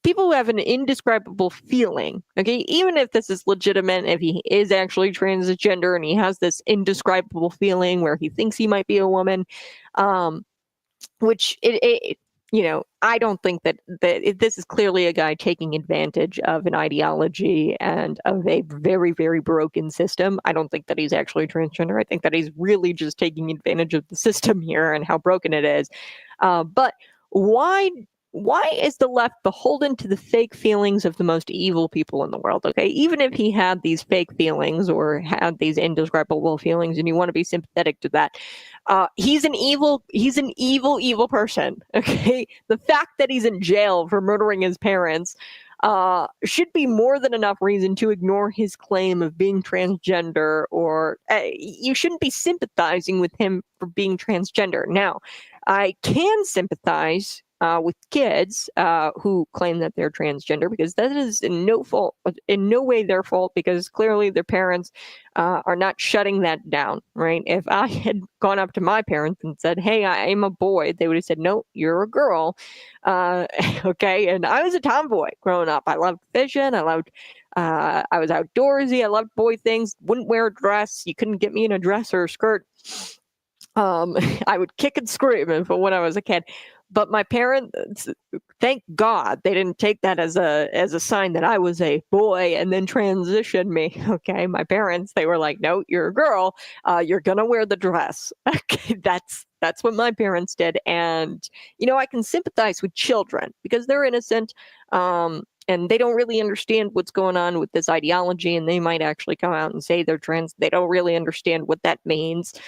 People who have an indescribable feeling, okay, even if this is legitimate, if he is actually transgender and he has this indescribable feeling where he thinks he might be a woman, which I don't think that this is clearly a guy taking advantage of an ideology and of a very, very broken system. I don't think that he's actually transgender. I think that he's really just taking advantage of the system here and how broken it is. But why is the left beholden to the fake feelings of the most evil people in the world? Okay, even if he had these fake feelings or had these indescribable feelings, and you want to be sympathetic to that, he's an evil person. Okay, the fact that he's in jail for murdering his parents should be more than enough reason to ignore his claim of being transgender, or you shouldn't be sympathizing with him for being transgender. Now, I can sympathize with kids who claim that they're transgender, because that is in no way their fault, because clearly their parents are not shutting that down, right? If I had gone up to my parents and said, "Hey, I'm a boy," they would have said, "No, you're a girl." Okay, and I was a tomboy growing up. I loved fishing. I was outdoorsy. I loved boy things. Wouldn't wear a dress. You couldn't get me in a dress or a skirt. I would kick and scream when I was a kid. But my parents, thank God, they didn't take that as a sign that I was a boy and then transition me. Okay, my parents, they were like, "No, you're a girl. You're gonna wear the dress." Okay, that's what my parents did, and I can sympathize with children because they're innocent, and they don't really understand what's going on with this ideology, and they might actually come out and say they're trans. They don't really understand what that means.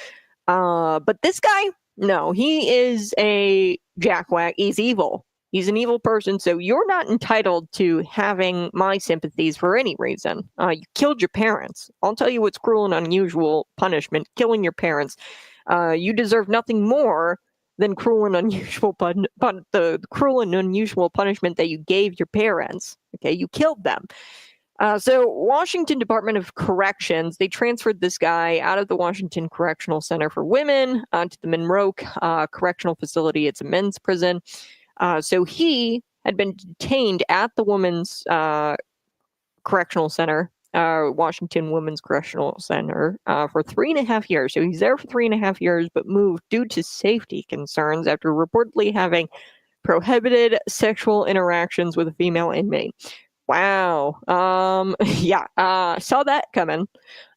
But this guy, no, he is a jackwhack. He's evil. He's an evil person. So you're not entitled to having my sympathies for any reason. You killed your parents. I'll tell you what's cruel and unusual punishment: killing your parents. You deserve nothing more than cruel and unusual the cruel and unusual punishment that you gave your parents. Okay, you killed them. So Washington Department of Corrections, they transferred this guy out of the Washington Correctional Center for Women to the Monroe Correctional Facility. It's a men's prison. So he had been detained at the Women's Correctional Center, Washington Women's Correctional Center, for 3.5 years. So he's there for 3.5 years, but moved due to safety concerns after reportedly having prohibited sexual interactions with a female inmate. Wow. Saw that coming.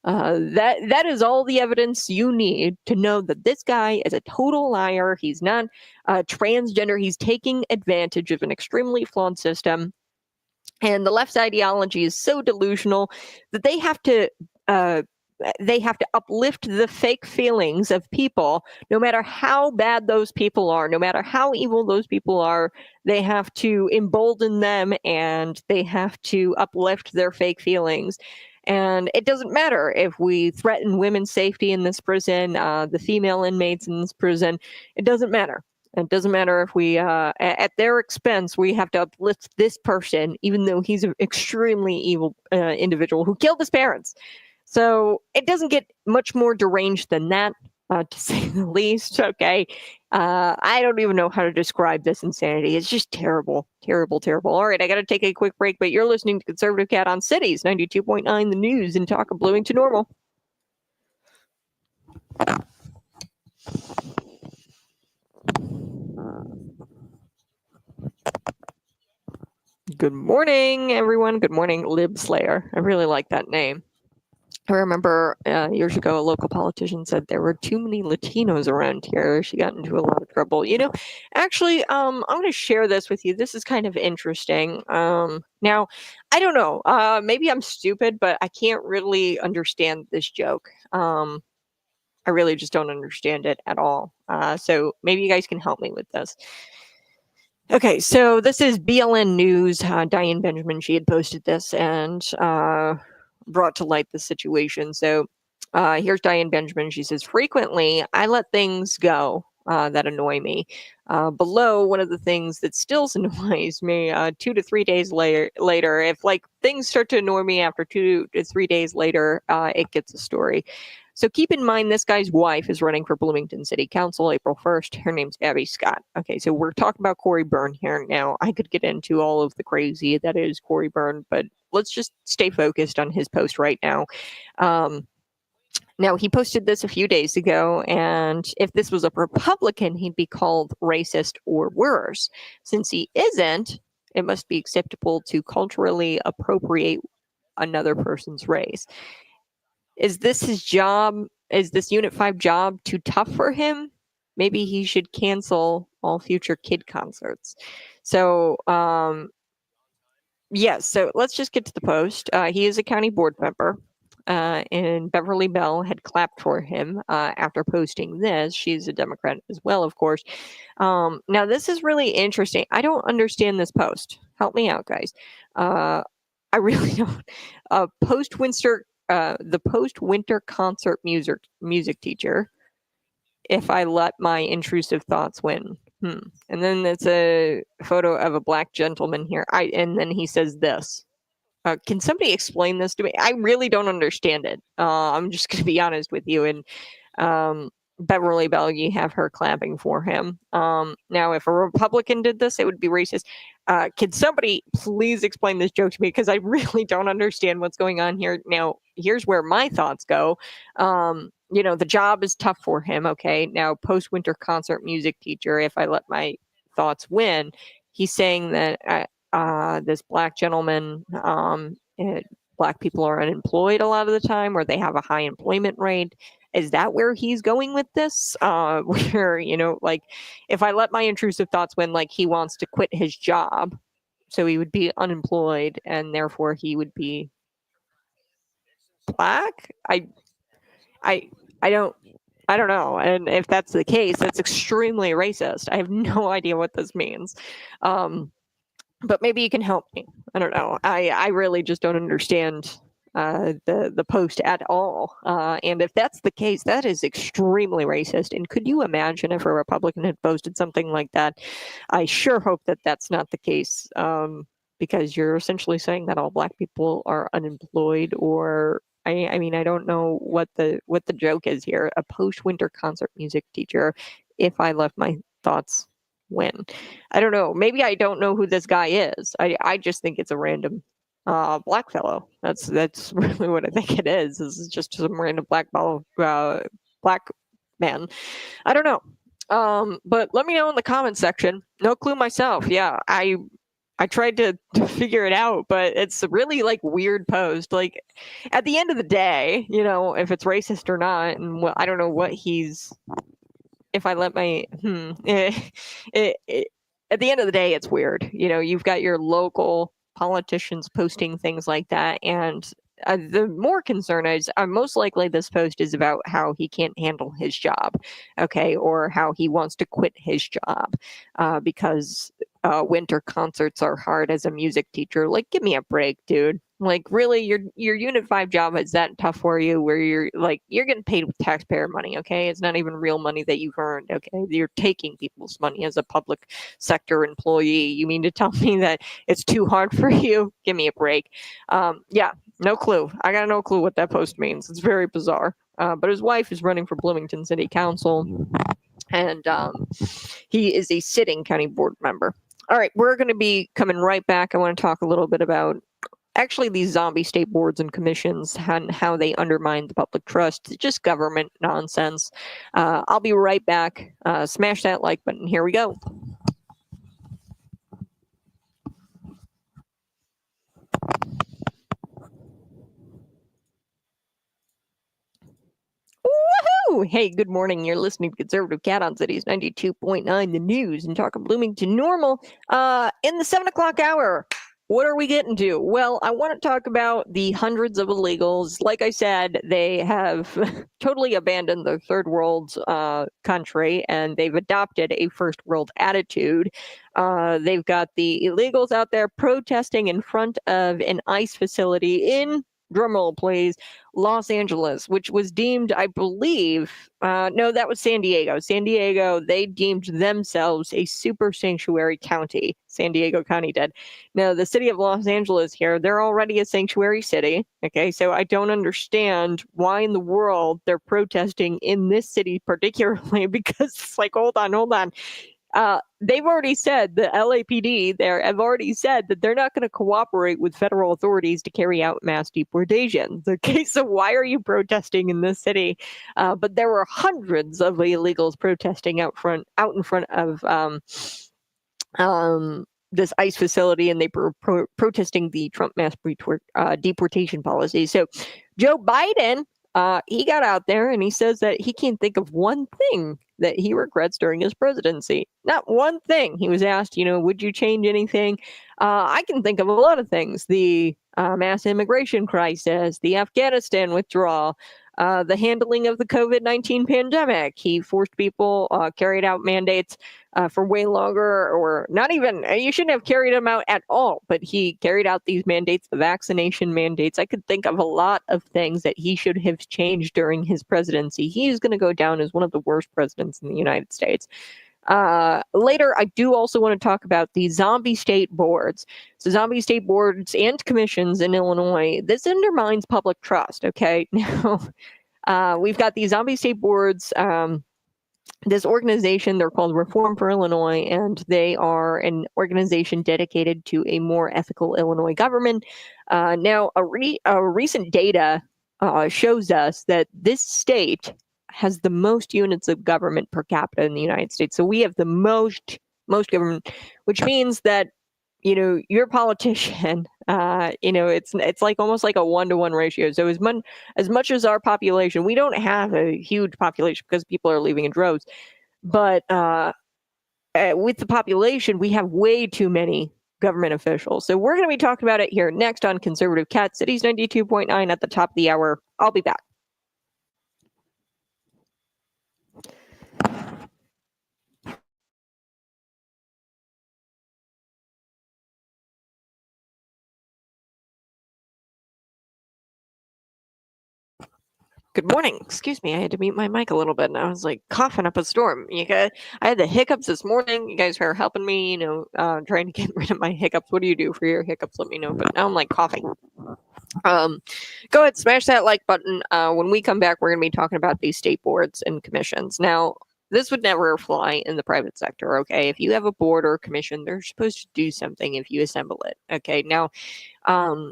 That is all the evidence you need to know that this guy is a total liar. He's not transgender. He's taking advantage of an extremely flawed system. And the left's ideology is so delusional that they have to uplift the fake feelings of people, no matter how bad those people are, no matter how evil those people are. They have to embolden them, and they have to uplift their fake feelings. And it doesn't matter if we threaten women's safety in this prison, the female inmates in this prison. It doesn't matter. It doesn't matter if we, at their expense, we have to uplift this person, even though he's an extremely evil individual who killed his parents. So it doesn't get much more deranged than that, to say the least. Okay. I don't even know how to describe this insanity. It's just terrible, terrible, terrible. All right, I got to take a quick break, but you're listening to Conservative Cat on Cities 92.9 The News and talk of Bloomington Normal. Good morning, everyone. Good morning, Lib Slayer. I really like that name. I remember years ago, a local politician said there were too many Latinos around here. She got into a lot of trouble. You know, actually, I'm going to share this with you. This is kind of interesting. Now, I don't know. Maybe I'm stupid, but I can't really understand this joke. I really just don't understand it at all. So maybe you guys can help me with this. Okay, so this is BLN News. Diane Benjamin, she had posted this and brought to light the situation. So here's Diane Benjamin. She says, frequently, I let things go that annoy me. Below, one of the things that still annoys me 2 to 3 days later, if like things start to annoy me after 2 to 3 days later, it gets a story. So keep in mind, this guy's wife is running for Bloomington City Council April 1st. Her name's Abby Scott. Okay, so we're talking about Corey Byrne here. Now, I could get into all of the crazy that is Corey Byrne, but let's just stay focused on his post right now. Now, he posted this a few days ago, and if this was a Republican, he'd be called racist or worse. Since he isn't, it must be acceptable to culturally appropriate another person's race. Is this his job? Is this Unit 5 job too tough for him? Maybe he should cancel all future kid concerts. So, yes, so let's just get to the post. He is a county board member, and Beverly Bell had clapped for him after posting this. She's a Democrat as well, of course. Now, this is really interesting. I don't understand this post. Help me out, guys. I really don't. The post-winter concert music teacher, if I let my intrusive thoughts win. And then it's a photo of a black gentleman here. And then he says this. Can somebody explain this to me? I really don't understand it. I'm just going to be honest with you. And Beverly Bell, you have her clapping for him. Now, if a Republican did this, it would be racist. Can somebody please explain this joke to me? Because I really don't understand what's going on here. Now, here's where my thoughts go. You know, the job is tough for him. Okay. Now, post-winter concert music teacher, if I let my thoughts win, he's saying that this black gentleman, black people are unemployed a lot of the time, or they have a high employment rate. Is that where he's going with this? Where, you know, like if I let my intrusive thoughts win, like he wants to quit his job, so he would be unemployed and therefore he would be black. I don't know. And if that's the case, that's extremely racist. I have no idea what this means. But maybe you can help me. I don't know. I really just don't understand the post at all. And if that's the case, that is extremely racist. And could you imagine if a Republican had posted something like that? I sure hope that that's not the case, because you're essentially saying that all black people are unemployed, or I mean, I don't know what the joke is here. A post-winter concert music teacher, if I left my thoughts win. I don't know. Maybe I don't know who this guy is. I just think it's a random black fellow. That's really what I think it is. This is just some random black man. I don't know. But let me know in the comment section. No clue myself. Yeah, I tried to figure it out, but it's a really like weird post. Like at the end of the day, you know, if it's racist or not, and I don't know what he's. If I let my at the end of the day, it's weird. You know, you've got your local politicians posting things like that, and the more concern is most likely this post is about how he can't handle his job, okay, or how he wants to quit his job because winter concerts are hard as a music teacher. Like, give me a break, dude. Like, really, your Unit 5 job is that tough for you, where you're getting paid with taxpayer money, okay? It's not even real money that you've earned, okay? You're taking people's money as a public sector employee. You mean to tell me that it's too hard for you? Give me a break. Yeah, no clue. I got no clue what that post means. It's very bizarre. But his wife is running for Bloomington City Council, and he is a sitting county board member. All right, we're going to be coming right back. I want to talk a little bit about actually these zombie state boards and commissions and how they undermine the public trust. It's just government nonsense. I'll be right back. Smash that like button. Here we go. Woohoo! Hey, good morning. You're listening to Conservative Cat on Cities 92.9, the news, and talking Bloomington Normal. In the 7 o'clock hour, what are we getting to? Well, I want to talk about the hundreds of illegals. Like I said, they have totally abandoned the third world country, and they've adopted a first world attitude. They've got the illegals out there protesting in front of an ICE facility in, drumroll please, Los Angeles, which was deemed, I believe, no, that was San Diego. San Diego, they deemed themselves a super sanctuary county. San Diego County did. Now, the city of Los Angeles here, they're already a sanctuary city. Okay, so I don't understand why in the world they're protesting in this city particularly, because it's like, hold on. They've already said, the LAPD there have already said that they're not going to cooperate with federal authorities to carry out mass deportations. Okay, so why are you protesting in this city? But there were hundreds of illegals protesting out in front of this ICE facility, and they were protesting the Trump mass deportation policy. So Joe Biden, he got out there and he says that he can't think of one thing that he regrets during his presidency. Not one thing. He was asked, would you change anything? I can think of a lot of things. The mass immigration crisis, the Afghanistan withdrawal, the handling of the COVID-19 pandemic. He forced people, carried out mandates for way longer, or not even, you shouldn't have carried them out at all, but he carried out these mandates, the vaccination mandates. I could think of a lot of things that he should have changed during his presidency. He's going to go down as one of the worst presidents in the United States. Later, I do also want to talk about the zombie state boards. So zombie state boards and commissions in Illinois, this undermines public trust, okay? Now, we've got these zombie state boards, this organization, they're called Reform for Illinois, and they are an organization dedicated to a more ethical Illinois government. Now, a recent data shows us that this state has the most units of government per capita in the United States. So we have the most government, which means that, your politician, it's like almost like a 1-to-1 ratio. So as much as our population, we don't have a huge population because people are leaving in droves, but with the population, we have way too many government officials. So we're going to be talking about it here next on Conservative Cat Cities 92.9 at the top of the hour. I'll be back. Good morning. Excuse me. I had to mute my mic a little bit, and I was like coughing up a storm. I had the hiccups this morning. You guys are helping me, trying to get rid of my hiccups. What do you do for your hiccups? Let me know. But now I'm like coughing. Go ahead, smash that like button. When we come back, we're going to be talking about these state boards and commissions. Now, this would never fly in the private sector, okay? If you have a board or a commission, they're supposed to do something if you assemble it, okay? Now,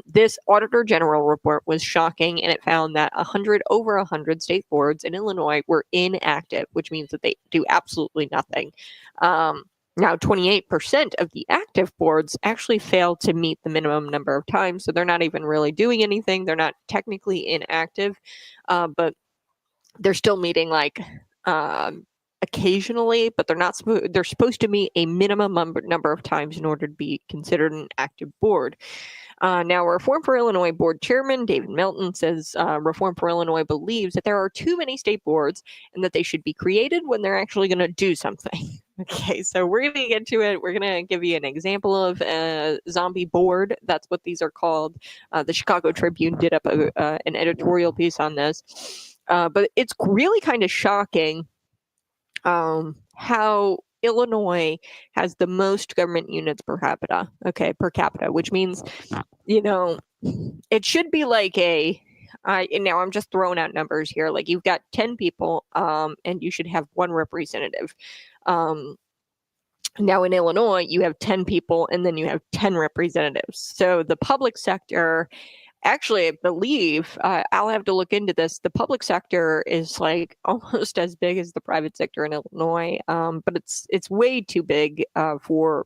this Auditor General report was shocking, and it found that over 100 state boards in Illinois were inactive, which means that they do absolutely nothing. Now, 28% of the active boards actually failed to meet the minimum number of times, so they're not even really doing anything. They're not technically inactive, but they're still meeting occasionally, but they're supposed to meet a minimum number of times in order to be considered an active board. Now, Reform for Illinois board chairman David Melton says Reform for Illinois believes that there are too many state boards and that they should be created when they're actually going to do something. Okay, so we're going to get to it. We're going to give you an example of a zombie board. That's what these are called. The Chicago Tribune did up an editorial piece on this. But it's really kind of shocking how Illinois has the most government units per capita, which means, it should be like now I'm just throwing out numbers here. Like you've got 10 people, and you should have one representative. Now in Illinois, you have 10 people and then you have 10 representatives. So the public sector, actually, I believe, I'll have to look into this. The public sector is like almost as big as the private sector in Illinois, but it's way too big for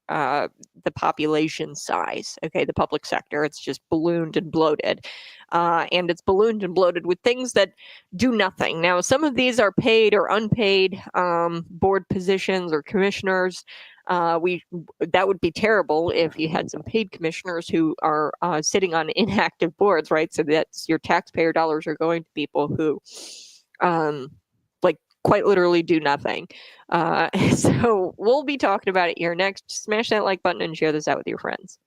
the population size. Okay, the public sector, it's just ballooned and bloated. And it's ballooned and bloated with things that do nothing. Now, some of these are paid or unpaid board positions or commissioners. That would be terrible if you had some paid commissioners who are sitting on inactive boards, right? So that's your taxpayer dollars are going to people who, quite literally do nothing. So we'll be talking about it here next. Smash that like button and share this out with your friends.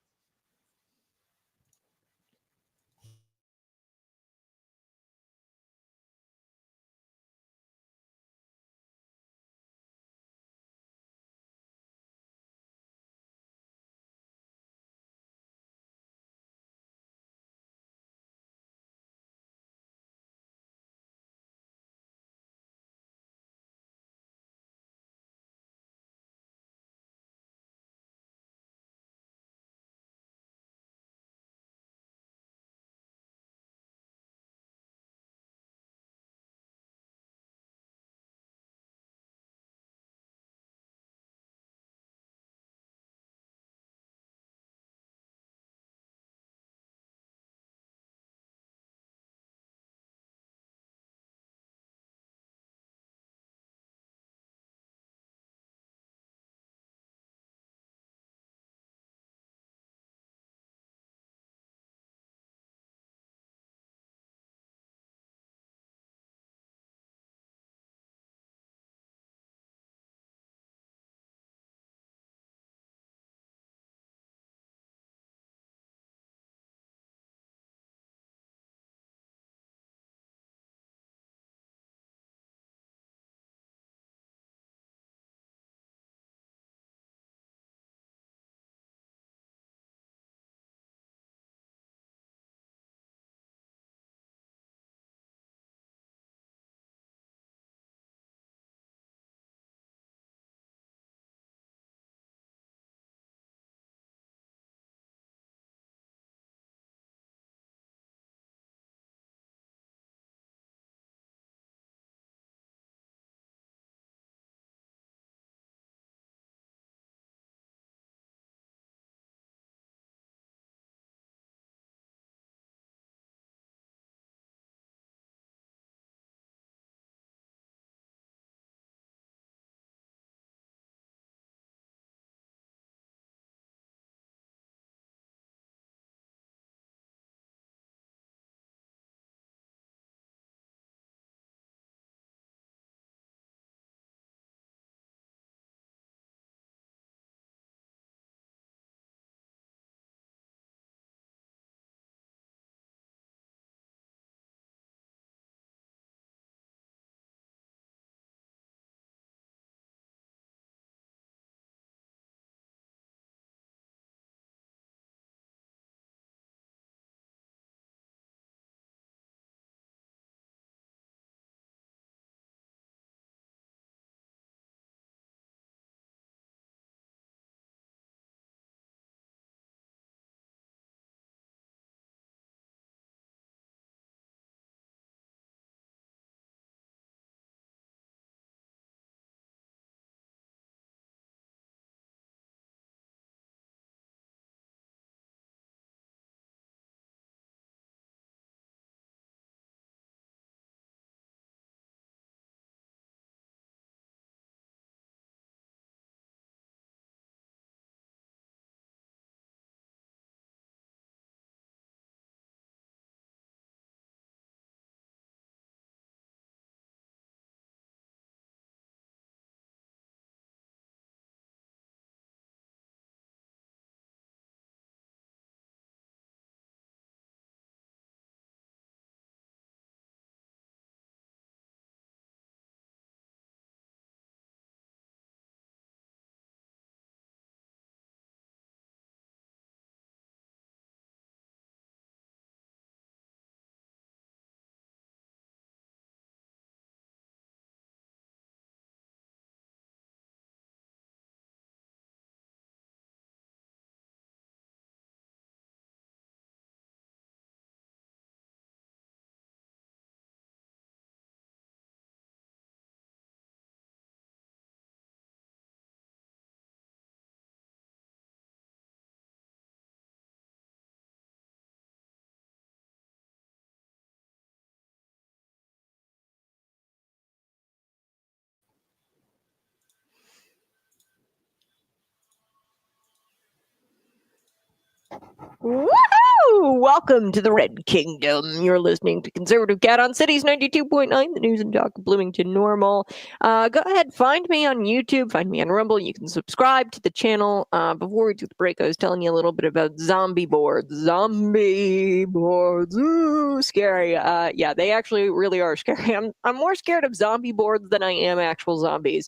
Woohoo! Welcome to the Red Kingdom. You're listening to Conservative Cat on Cities 92.9, the news and talk of Bloomington Normal. Go ahead, find me on YouTube, find me on Rumble. You can subscribe to the channel. Before we took the break, I was telling you a little bit about zombie boards. Zombie boards, ooh, scary. Yeah, they actually really are scary. I'm more scared of zombie boards than I am actual zombies.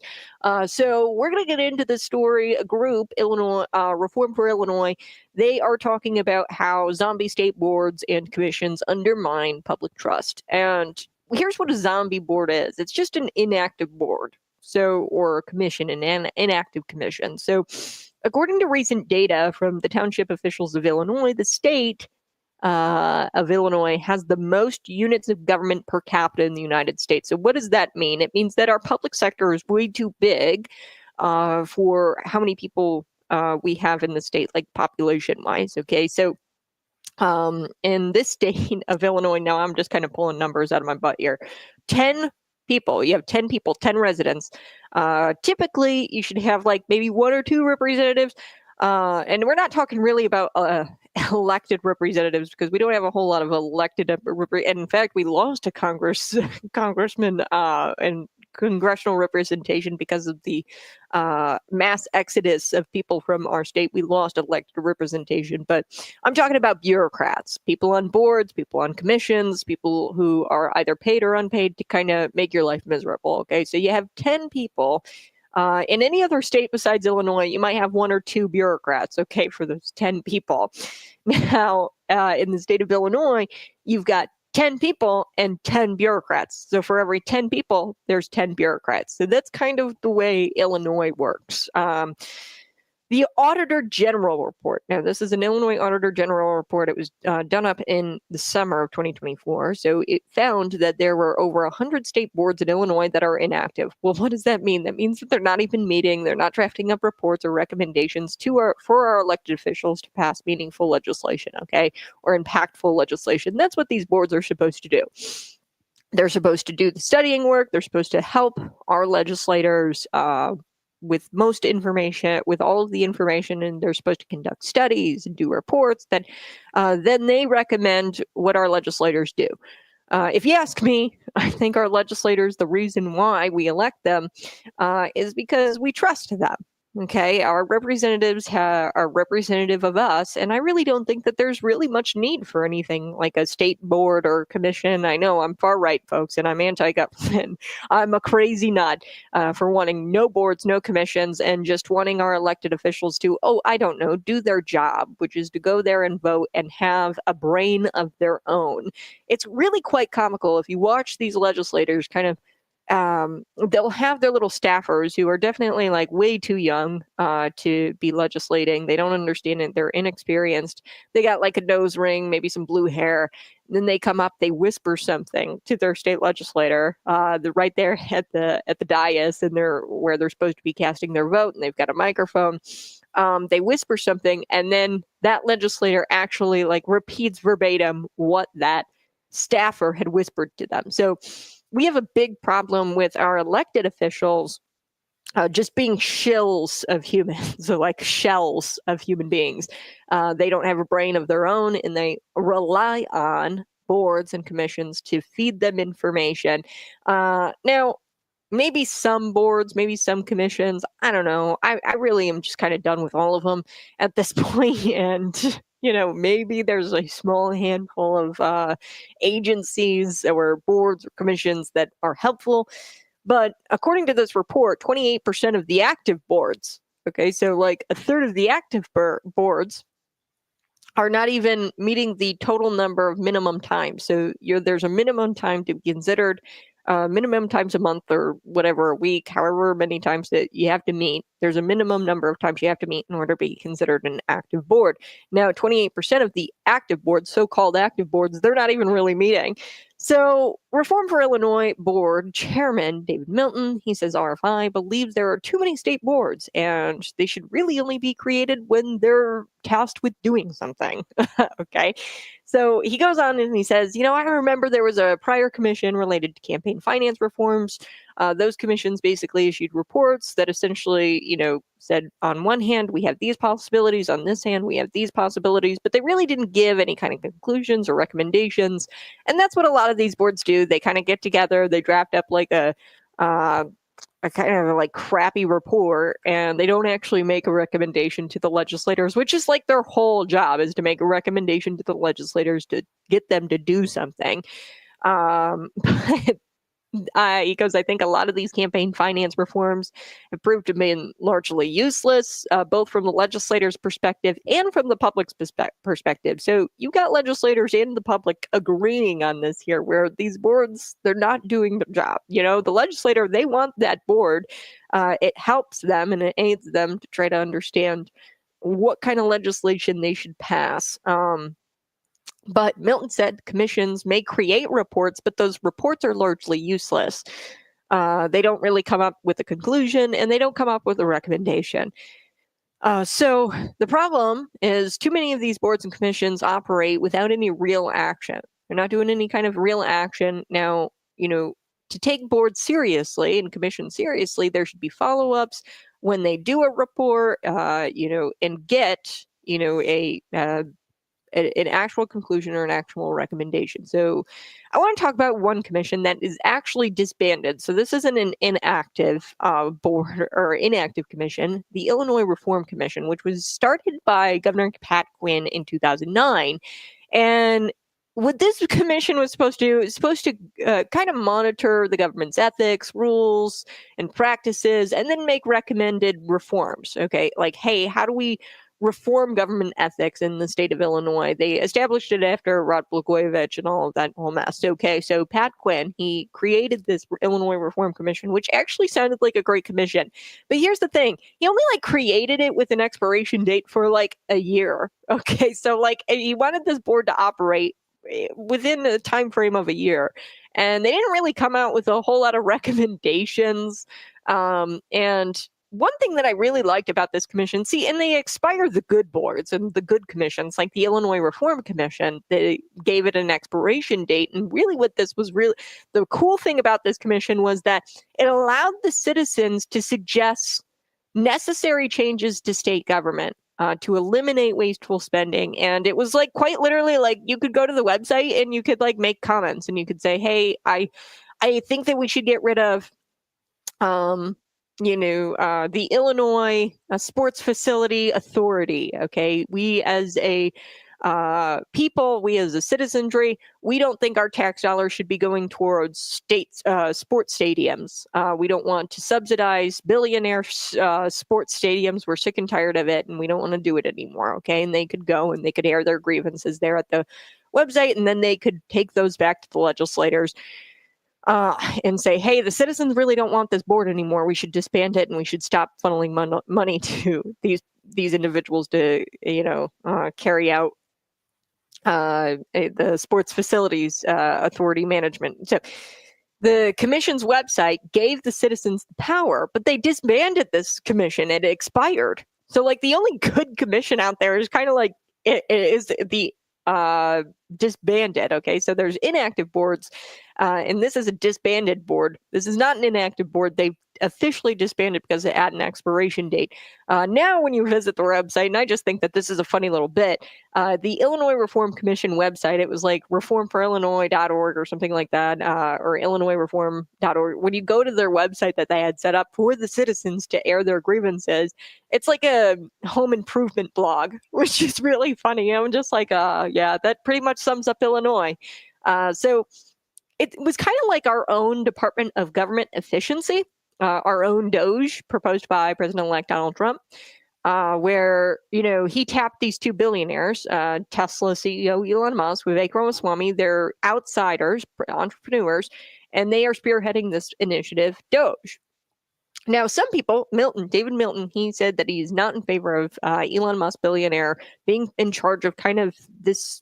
So we're going to get into this story. A group, Illinois, Reform for Illinois, they are talking about how zombie state boards and commissions undermine public trust. And here's what a zombie board is. It's just an inactive board. Or a commission, an inactive commission. So according to recent data from the township officials of Illinois, the state of Illinois has the most units of government per capita in the United States. So what does that mean? It means that our public sector is way too big for how many people we have in the state, like population-wise. Okay, so in this state of Illinois, now I'm just kind of pulling numbers out of my butt here. 10 people, you have 10 people, 10 residents. Typically, you should have like maybe 1 or 2 representatives. And we're not talking really about elected representatives because we don't have a whole lot of elected. And in fact, we lost a congressman and congressional representation because of the mass exodus of people from our state. We lost elected representation, but I'm talking about bureaucrats, people on boards, people on commissions, people who are either paid or unpaid to kind of make your life miserable. Okay, so you have 10 people. In any other state besides Illinois, you might have 1 or 2 bureaucrats, okay, for those 10 people. Now, in the state of Illinois, you've got 10 people and 10 bureaucrats. So for every 10 people, there's 10 bureaucrats. So that's kind of the way Illinois works. The Auditor General report. Now, this is an Illinois Auditor General report. It was done up in the summer of 2024. So it found that there were over 100 state boards in Illinois that are inactive. Well, what does that mean? That means that they're not even meeting. They're not drafting up reports or recommendations for our elected officials to pass meaningful legislation, okay, or impactful legislation. That's what these boards are supposed to do. They're supposed to do the studying work. They're supposed to help our legislators with most information, with all of the information, and they're supposed to conduct studies and do reports that then they recommend what our legislators do. If you ask me, I think our legislators, the reason why we elect them is because we trust them. Okay, our representatives are representative of us, and I really don't think that there's really much need for anything like a state board or commission. I know I'm far right, folks, and I'm anti-government. I'm a crazy nut for wanting no boards, no commissions, and just wanting our elected officials to, I don't know, do their job, which is to go there and vote and have a brain of their own. It's really quite comical if you watch these legislators kind of they'll have their little staffers who are definitely like way too young to be legislating. They don't understand it. They're inexperienced. They got like a nose ring, maybe some blue hair. Then they come up, they whisper something to their state legislator. They're right there at the dais, and where they're supposed to be casting their vote, and they've got a microphone. They whisper something, and then that legislator actually like repeats verbatim what that staffer had whispered to them. So we have a big problem with our elected officials just being shills of humans, so like shells of human beings. They don't have a brain of their own, and they rely on boards and commissions to feed them information. Now, maybe some boards, maybe some commissions, I don't know. I really am just kind of done with all of them at this point, and maybe there's a small handful of agencies or boards or commissions that are helpful. But according to this report, 28% of the active boards, okay, so like a third of the active boards are not even meeting the total number of minimum time. So there's a minimum time to be considered, minimum times a month or whatever, a week, however many times that you have to meet. There's a minimum number of times you have to meet in order to be considered an active board. Now, 28% of the active boards, so-called active boards, they're not even really meeting. So Reform for Illinois Board Chairman David Milton, he says RFI believes there are too many state boards and they should really only be created when they're tasked with doing something. Okay. So he goes on and he says, I remember there was a prior commission related to campaign finance reforms. Those commissions basically issued reports that essentially, said on one hand, we have these possibilities, on this hand, we have these possibilities, but they really didn't give any kind of conclusions or recommendations. And that's what a lot of these boards do. They kind of get together, they draft up like a kind of like crappy report, and they don't actually make a recommendation to the legislators, which is like their whole job, is to make a recommendation to the legislators to get them to do something. But because I think a lot of these campaign finance reforms have proved to be largely useless, both from the legislators' perspective and from the public's perspective. So you got legislators and the public agreeing on this here, where these boards, they're not doing their job. The legislator, they want that board. It helps them and it aids them to try to understand what kind of legislation they should pass. But Milton said commissions may create reports, but those reports are largely useless. They don't really come up with a conclusion, and they don't come up with a recommendation. So the problem is too many of these boards and commissions operate without any real action. They're not doing any kind of real action. Now, to take boards seriously and commissions seriously, there should be follow-ups when they do a report, and get, an actual conclusion or an actual recommendation. So I want to talk about one commission that is actually disbanded. So this isn't an inactive board or inactive commission, the Illinois Reform Commission, which was started by Governor Pat Quinn in 2009. And what this commission was supposed to do is kind of monitor the government's ethics, rules, and practices, and then make recommended reforms. Okay, like, hey, how do we reform government ethics in the state of Illinois? They established it after Rod Blagojevich and all of that whole mess. Okay, so Pat Quinn, he created this Illinois Reform Commission, which actually sounded like a great commission. But here's the thing, he only created it with an expiration date for like a year. Okay, so he wanted this board to operate within a time frame of a year, and they didn't really come out with a whole lot of recommendations. And one thing that I really liked about this commission, and they expire the good boards and the good commissions, like the Illinois Reform Commission, they gave it an expiration date. And really what this was the cool thing about this commission was that it allowed the citizens to suggest necessary changes to state government to eliminate wasteful spending. And it was quite literally you could go to the website and you could make comments, and you could say, hey, I think that we should get rid of the Illinois Sports Facility Authority. Okay, we as a people, we as a citizenry, we don't think our tax dollars should be going towards sports stadiums. We don't want to subsidize billionaire sports stadiums. We're sick and tired of it, and we don't want to do it anymore. Okay, and they could go and they could air their grievances there at the website, and then they could take those back to the legislators. And say, hey, the citizens really don't want this board anymore. We should disband it, and we should stop funneling money to these individuals to, carry out the Sports Facilities Authority management. So the commission's website gave the citizens the power, but they disbanded this commission. It expired. So the only good commission out there is kind of it is the disbanded. Okay, so there's inactive boards, and this is a disbanded board. This is not an inactive board. They officially disbanded because it had an expiration date. Now, when you visit the website, and I just think that this is a funny little bit, the Illinois Reform Commission website, it was reformforillinois.org or something like that, or illinoisreform.org. When you go to their website that they had set up for the citizens to air their grievances, it's like a home improvement blog, which is really funny. I'm just yeah, that pretty much sums up Illinois. So it was kind of like our own Department of Government Efficiency, our own DOGE proposed by President-elect Donald Trump, where, he tapped these two billionaires, Tesla CEO Elon Musk, Vivek Ramaswamy. They're outsiders, entrepreneurs, and they are spearheading this initiative, DOGE. Now, some people, David Milton, he said that he's not in favor of Elon Musk, billionaire, being in charge of kind of this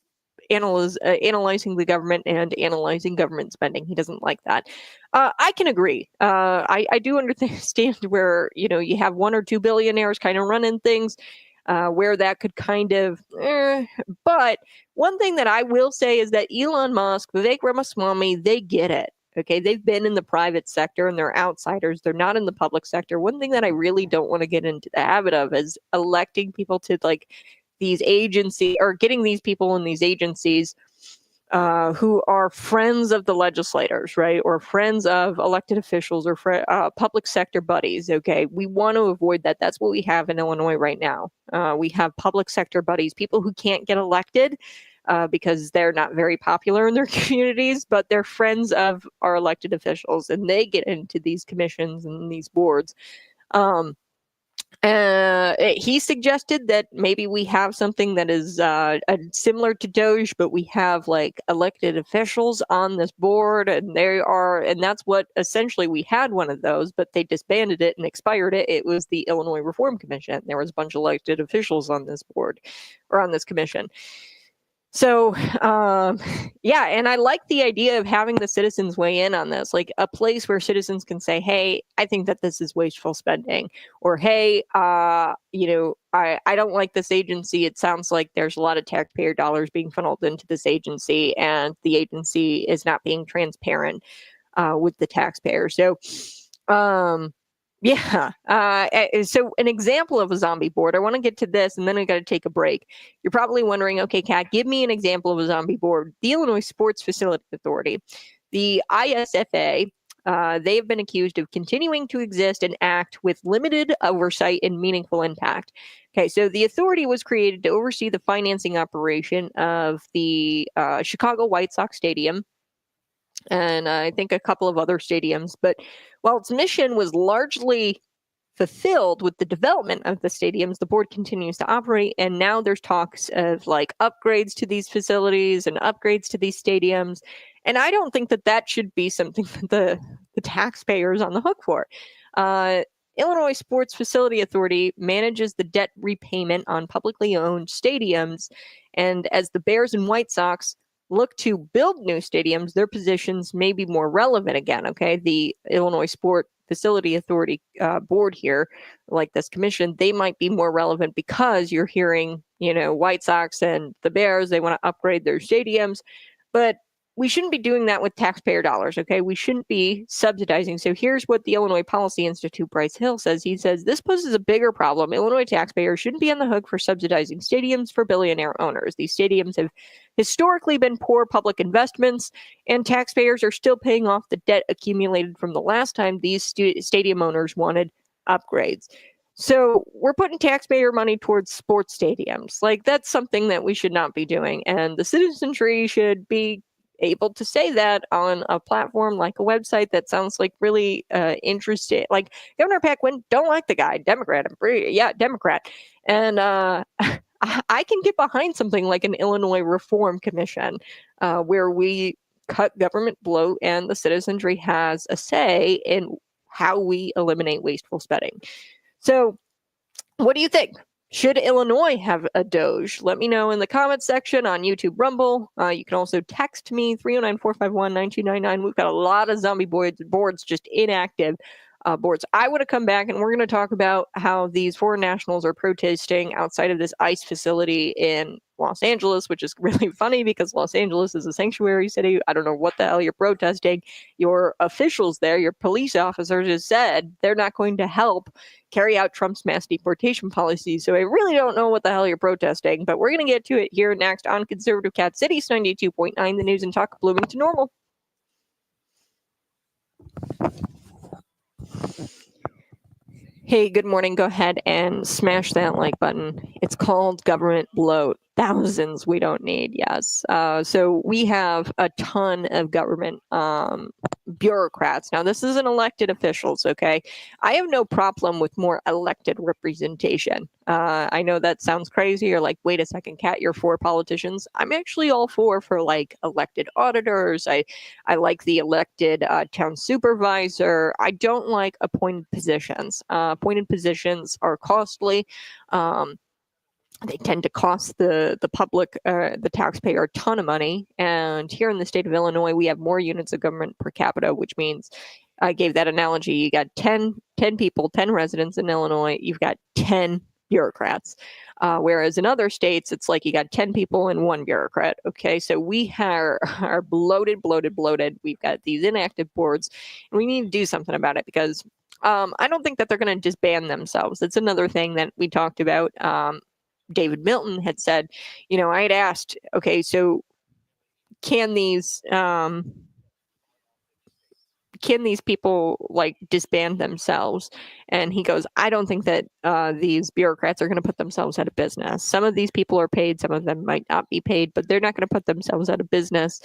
analyzing the government and analyzing government spending. He doesn't like that. I can agree. I do understand where, you have one or two billionaires kind of running things, where that could kind of, but one thing that I will say is that Elon Musk, Vivek Ramaswamy, they get it. Okay, they've been in the private sector and they're outsiders. They're not in the public sector. One thing that I really don't want to get into the habit of is electing people to like these agencies, or getting these people in these agencies who are friends of the legislators, right? Or friends of elected officials, or public sector buddies. Okay, we want to avoid that. That's what we have in Illinois right now. We have public sector buddies, people who can't get elected because they're not very popular in their communities, but they're friends of our elected officials, and they get into these commissions and these boards. He suggested that maybe we have something that is similar to Doge, but we have like elected officials on this board, and that's what essentially we had one of those, but they disbanded it and expired it. It was the Illinois Reform Commission. There was a bunch of elected officials on this board, or on this commission. So, yeah, and I like the idea of having the citizens weigh in on this, like a place where citizens can say, hey, I think that this is wasteful spending, or hey, I don't like this agency. It sounds like there's a lot of taxpayer dollars being funneled into this agency, and the agency is not being transparent with the taxpayer. So, yeah. So an example of a zombie board, I want to get to this and then I got to take a break. You're probably wondering, okay, Kat, give me an example of a zombie board. The Illinois Sports Facility Authority, the ISFA, they have been accused of continuing to exist and act with limited oversight and meaningful impact. Okay, so the authority was created to oversee the financing operation of the Chicago White Sox Stadium, and I think a couple of other stadiums. But while its mission was largely fulfilled with the development of the stadiums, the board continues to operate, and now there's talks of like upgrades to these facilities and upgrades to these stadiums. And I don't think that that should be something that the taxpayers on the hook for. Illinois Sports Facility Authority manages the debt repayment on publicly owned stadiums, and as the Bears and White Sox look to build new stadiums, their positions may be more relevant again. Okay, the Illinois Sport Facility Authority board here, like this commission, they might be more relevant because you're hearing, White Sox and the Bears, they want to upgrade their stadiums, but we shouldn't be doing that with taxpayer dollars, okay? We shouldn't be subsidizing. So here's what the Illinois Policy Institute, Bryce Hill, says. He says, this poses a bigger problem. Illinois taxpayers shouldn't be on the hook for subsidizing stadiums for billionaire owners. These stadiums have historically been poor public investments, and taxpayers are still paying off the debt accumulated from the last time these stadium owners wanted upgrades. So we're putting taxpayer money towards sports stadiums. Like, that's something that we should not be doing. And the citizenry should be able to say that on a platform like a website that sounds like really interesting. Like Governor Paquin, don't like the guy, Democrat. Democrat. And I can get behind something like an Illinois Reform Commission where we cut government bloat and the citizenry has a say in how we eliminate wasteful spending. So what do you think? Should Illinois have a Doge? Let me know in the comments section on YouTube Rumble. You can also text me, 309-451-9299. We've got a lot of zombie boards just inactive boards. I want to come back and we're going to talk about how these foreign nationals are protesting outside of this ICE facility in Los Angeles, which is really funny because Los Angeles is a sanctuary city. I don't know what the hell you're protesting. Your officials there, your police officers, have said they're not going to help carry out Trump's mass deportation policy. So I really don't know what the hell you're protesting, but we're going to get to it here next on Conservative Cat Cities 92.9, the news and talk of Bloomington Normal. Hey, good morning. Go ahead and smash that like button. It's called government bloat. Thousands we don't need, yes. So we have a ton of government bureaucrats. Now, this isn't elected officials, okay? I have no problem with more elected representation. I know that sounds crazy. You're like, wait a second, Kat, you're for politicians. I'm actually all for like elected auditors. I like the elected town supervisor. I don't like appointed positions. Appointed positions are costly. They tend to cost the public, the taxpayer, a ton of money. And here in the state of Illinois, we have more units of government per capita, which means I gave that analogy. You got 10 people, 10 residents in Illinois. You've got 10 bureaucrats. Whereas in other states, it's like you got 10 people and 1 bureaucrat. Okay, so we are bloated. We've got these inactive boards, and we need to do something about it because I don't think that they're going to disband themselves. It's another thing that we talked about. David Milton had said, I had asked, okay, so can these people like disband themselves? And he goes, I don't think that these bureaucrats are going to put themselves out of business. Some of these people are paid, some of them might not be paid, but they're not going to put themselves out of business.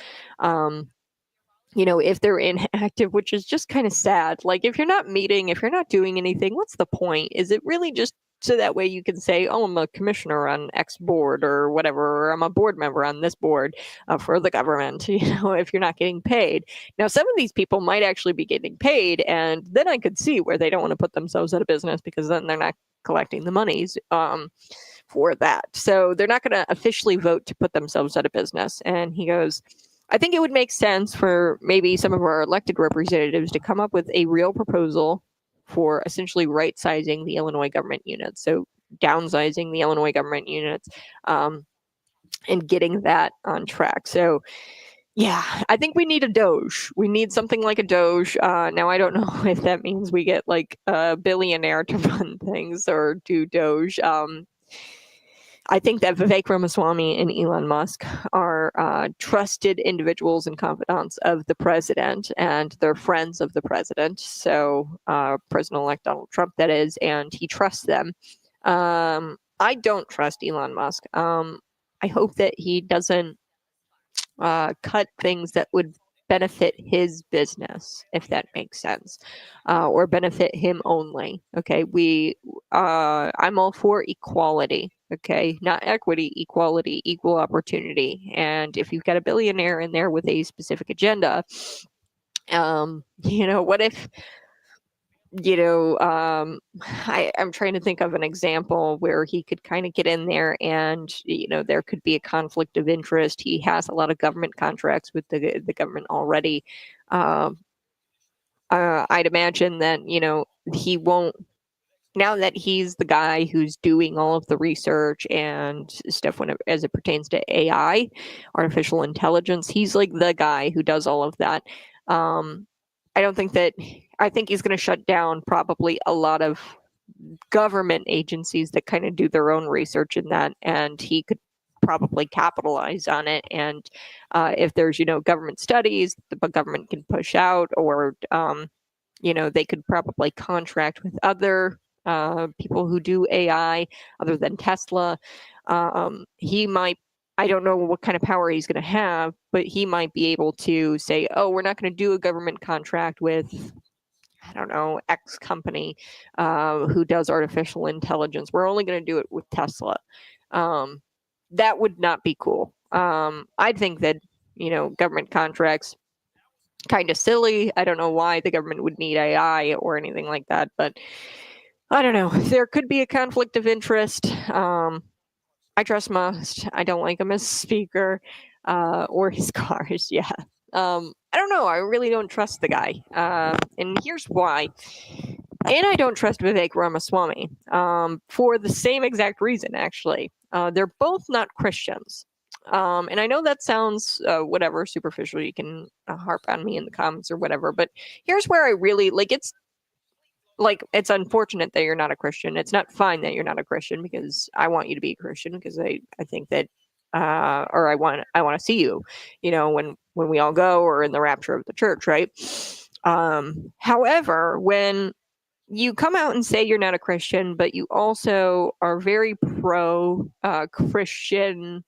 If they're inactive, which is just kind of sad. Like, if you're not meeting, if you're not doing anything, what's the point? Is it really just so that way you can say, oh, I'm a commissioner on X board or whatever, or I'm a board member on this board for the government, if you're not getting paid. Now, some of these people might actually be getting paid, and then I could see where they don't want to put themselves out of business because then they're not collecting the monies for that. So they're not going to officially vote to put themselves out of business. And he goes, I think it would make sense for maybe some of our elected representatives to come up with a real proposal for essentially right-sizing the Illinois government units. So downsizing the Illinois government units and getting that on track. So yeah, I think we need a Doge. We need something like a Doge. Now, I don't know if that means we get like a billionaire to run things or do Doge. I think that Vivek Ramaswamy and Elon Musk are trusted individuals and confidants of the president, and they're friends of the president. So President-elect Donald Trump, that is, and he trusts them. I don't trust Elon Musk. I hope that he doesn't cut things that would benefit his business, if that makes sense, or benefit him only. Okay, I'm all for equality. Okay, not equity, equality, equal opportunity. And if you've got a billionaire in there with a specific agenda, what if, I'm trying to think of an example where he could kind of get in there and, there could be a conflict of interest. He has a lot of government contracts with the government already. I'd imagine that, he won't, now that he's the guy who's doing all of the research and stuff as it pertains to AI, artificial intelligence, he's like the guy who does all of that. I think he's going to shut down probably a lot of government agencies that kind of do their own research in that, and he could probably capitalize on it. And if there's, government studies the government can push out, or, they could probably contract with other people who do AI other than Tesla. He might, I don't know what kind of power he's going to have, but he might be able to say, oh, we're not going to do a government contract with, I don't know, X company who does artificial intelligence. We're only going to do it with Tesla. That would not be cool. I think that, government contracts, kind of silly. I don't know why the government would need AI or anything like that, but I don't know. There could be a conflict of interest. I trust Musk. I don't like him as speaker or his cars. Yeah. I don't know. I really don't trust the guy. And here's why. And I don't trust Vivek Ramaswamy for the same exact reason, actually. They're both not Christians. And I know that sounds whatever, superficial. You can harp on me in the comments or whatever. But here's where I really it's unfortunate that you're not a Christian. It's not fine that you're not a Christian, because I want you to be a Christian, because I think that or I want to see you, when we all go, or in the rapture of the church, right? However, when you come out and say you're not a Christian, but you also are very pro Christian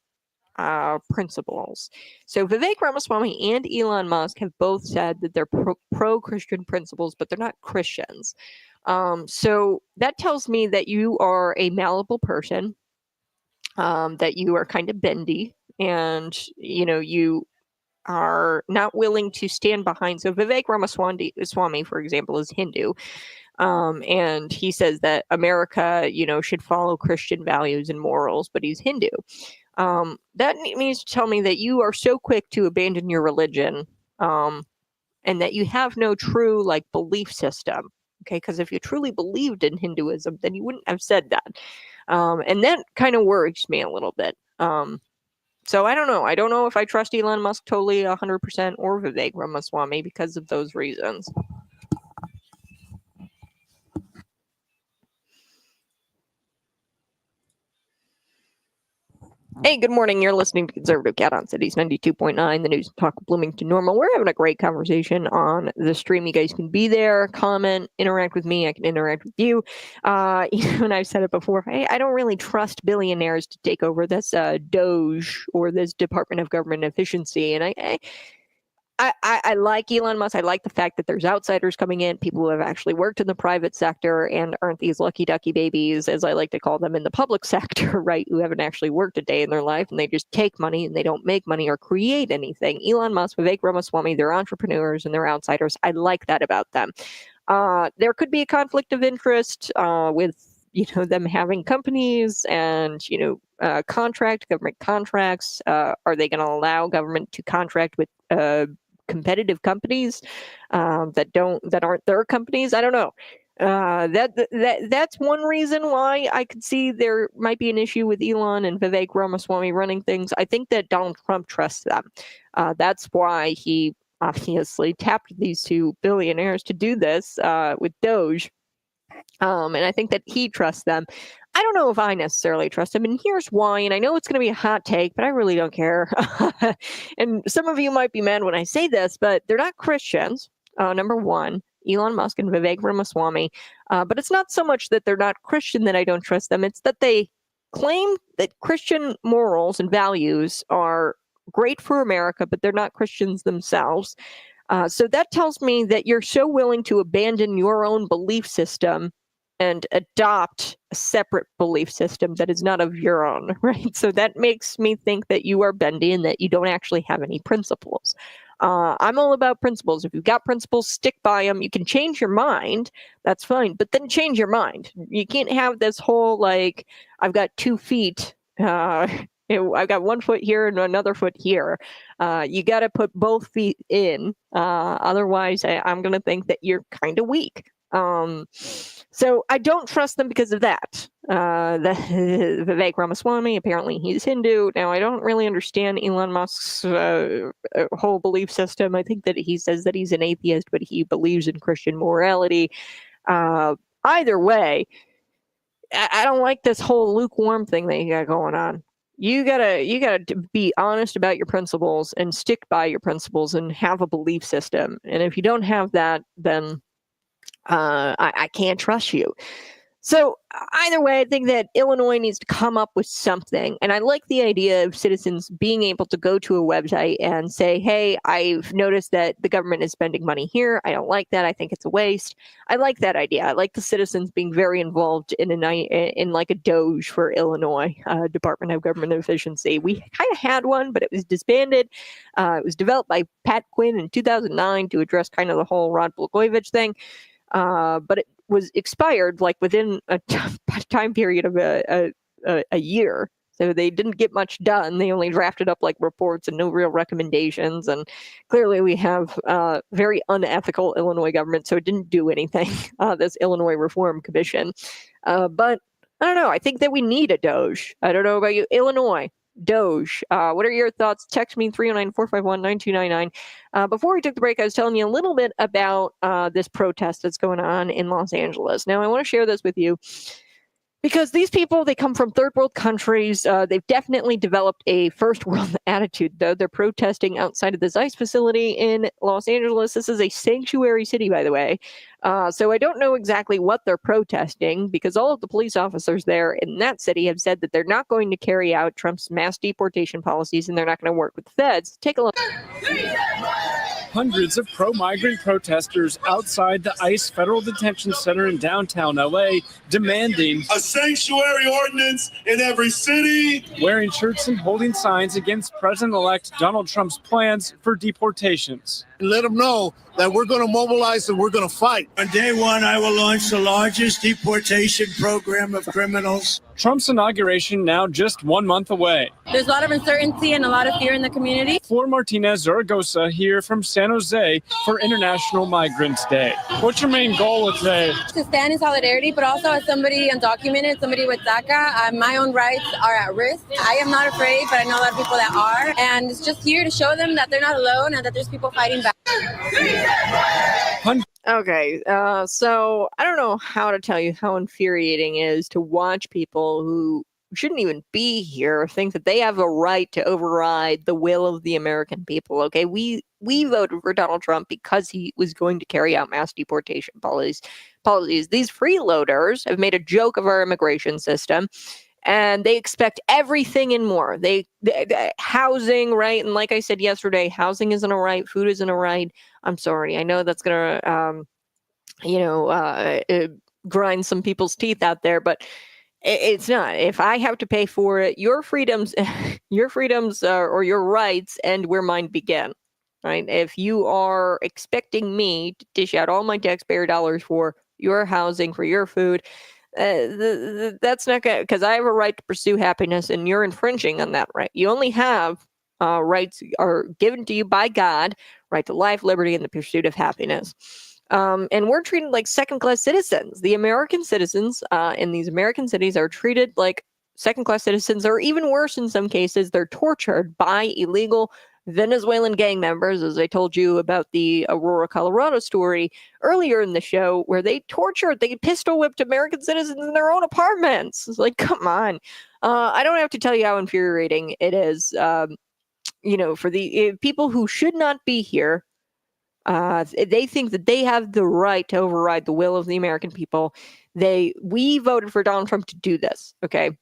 principles. So Vivek Ramaswamy and Elon Musk have both said that they're pro-Christian principles, but they're not Christians. So that tells me that you are a malleable person, that you are kind of bendy, and you are not willing to stand behind. So Vivek Ramaswamy, for example, is Hindu. And he says that America, should follow Christian values and morals, but he's Hindu. That means to tell me that you are so quick to abandon your religion, and that you have no true belief system. Okay, because if you truly believed in Hinduism, then you wouldn't have said that. And that kind of worries me a little bit. So I don't know. I don't know if I trust Elon Musk totally 100% or Vivek Ramaswamy because of those reasons. Hey, good morning. You're listening to Conservative Cat on Cities 92.9, the news talk of Bloomington Normal. We're having a great conversation on the stream. You guys can be there, comment, interact with me. I can interact with you. And I've said it before. I don't really trust billionaires to take over this Doge or this Department of Government Efficiency. And I like Elon Musk. I like the fact that there's outsiders coming in, people who have actually worked in the private sector and aren't these lucky ducky babies, as I like to call them, in the public sector, right? Who haven't actually worked a day in their life and they just take money and they don't make money or create anything. Elon Musk, Vivek Ramaswamy, they're entrepreneurs and they're outsiders. I like that about them. There could be a conflict of interest with them having companies and, government contracts. Are they going to allow government to contract with competitive companies that aren't their companies? I don't know. That's one reason why I could see there might be an issue with Elon and Vivek Ramaswamy running things. I think that Donald Trump trusts them. That's why he obviously tapped these two billionaires to do this with Doge. And I think that he trusts them. I don't know if I necessarily trust him, and here's why. And I know it's going to be a hot take, but I really don't care. And some of you might be mad when I say this, but they're not Christians, number one, Elon Musk and Vivek Ramaswamy. But it's not so much that they're not Christian that I don't trust them. It's that they claim that Christian morals and values are great for America, but they're not Christians themselves. So that tells me that you're so willing to abandon your own belief system and adopt a separate belief system that is not of your own, right? So that makes me think that you are bendy and that you don't actually have any principles. I'm all about principles. If you've got principles, stick by them. You can change your mind. That's fine. But then change your mind. You can't have this whole, I've got 2 feet. I've got 1 foot here and another foot here. You got to put both feet in. Otherwise, I'm going to think that you're kind of weak. So I don't trust them because of that. Vivek Ramaswamy, apparently he's Hindu. Now, I don't really understand Elon Musk's whole belief system. I think that he says that he's an atheist, but he believes in Christian morality. Either way, I don't like this whole lukewarm thing that you got going on. You gotta be honest about your principles and stick by your principles and have a belief system. And if you don't have that, then I can't trust you. So either way, I think that Illinois needs to come up with something. And I like the idea of citizens being able to go to a website and say, hey, I've noticed that the government is spending money here. I don't like that. I think it's a waste. I like that idea. I like the citizens being very involved in like a Doge for Illinois, Department of Government Efficiency. We kind of had one, but it was disbanded. It was developed by Pat Quinn in 2009 to address kind of the whole Rod Blagojevich thing. But it was expired within a time period of a year. So they didn't get much done. They only drafted up reports and no real recommendations. And clearly we have very unethical Illinois government. So it didn't do anything, this Illinois Reform Commission. But I don't know. I think that we need a Doge. I don't know about you. Illinois. Doge. What are your thoughts? Text me 309-451-9299. Before we took the break, I was telling you a little bit about this protest that's going on in Los Angeles. Now, I want to share this with you because these people, they come from third world countries. They've definitely developed a first world attitude, though. They're protesting outside of this ICE facility in Los Angeles. This is a sanctuary city, by the way. So I don't know exactly what they're protesting because all of the police officers there in that city have said that they're not going to carry out Trump's mass deportation policies and they're not going to work with the feds. Take a look. Hundreds of pro-migrant protesters outside the ICE Federal Detention Center in downtown LA demanding a sanctuary ordinance in every city, wearing shirts and holding signs against President-elect Donald Trump's plans for deportations. Let them know that we're going to mobilize and we're going to fight. On day one, I will launch the largest deportation program of criminals Trump's inauguration now just 1 month away. There's a lot of uncertainty and a lot of fear in the community. Flor Martinez Zaragoza here from San Jose for International Migrants Day. What's your main goal with today? To stand in solidarity, but also as somebody undocumented, somebody with DACA, my own rights are at risk. I am not afraid, but I know a lot of people that are. And it's just here to show them that they're not alone and that there's people fighting back. Okay, so I don't know how to tell you how infuriating it is to watch people who shouldn't even be here think that they have a right to override the will of the American people. Okay, we voted for Donald Trump because he was going to carry out mass deportation policies. These freeloaders have made a joke of our immigration system. And they expect everything and more. They housing, right? And like I said yesterday, housing isn't a right. Food isn't a right. I'm sorry. I know that's gonna, grind some people's teeth out there, but it's not. If I have to pay for it, your freedoms, or your rights end where mine begin. Right? If you are expecting me to dish out all my taxpayer dollars for your housing, for your food. That's not good, because I have a right to pursue happiness and you're infringing on that right. You only have rights are given to you by God, right to life, liberty, and the pursuit of happiness. And we're treated like second-class citizens. The American citizens in these American cities are treated like second-class citizens, or even worse in some cases, they're tortured by illegal Venezuelan gang members, as I told you about the Aurora, Colorado story earlier in the show, where they pistol whipped American citizens in their own apartments. It's like, come on. I don't have to tell you how infuriating it is, for the people who should not be here. They think that they have the right to override the will of the American people. We voted for Donald Trump to do this, okay?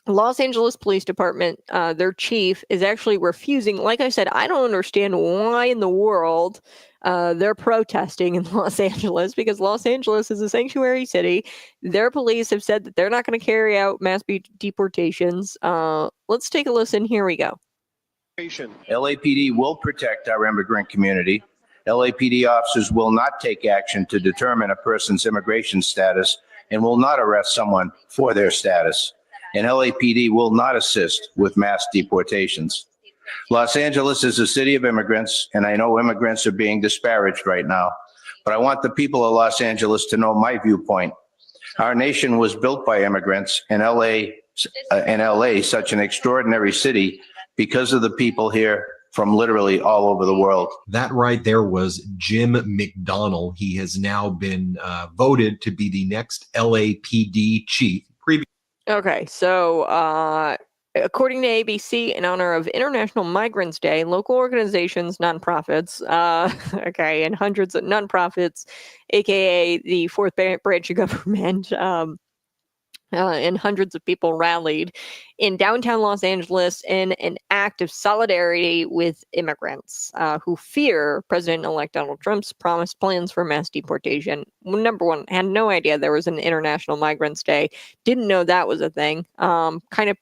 Los Angeles Police Department, their chief is actually refusing. Like I said, I don't understand why in the world they're protesting in Los Angeles, because Los Angeles is a sanctuary city. Their police have said that they're not going to carry out mass deportations. Let's take a listen. Here we go. LAPD will protect our immigrant community. LAPD officers will not take action to determine a person's immigration status and will not arrest someone for their status. And LAPD will not assist with mass deportations. Los Angeles is a city of immigrants, and I know immigrants are being disparaged right now, but I want the people of Los Angeles to know my viewpoint. Our nation was built by immigrants, and LA, such an extraordinary city, because of the people here from literally all over the world. That right there was Jim McDonnell. He has now been voted to be the next LAPD chief. Okay, so according to ABC, in honor of International Migrants Day, local organizations, nonprofits, and hundreds of nonprofits, aka the fourth branch of government, and hundreds of people rallied in downtown Los Angeles in an act of solidarity with immigrants who fear President-elect Donald Trump's promised plans for mass deportation. Number one, had no idea there was an International Migrants Day. Didn't know that was a thing. Kind of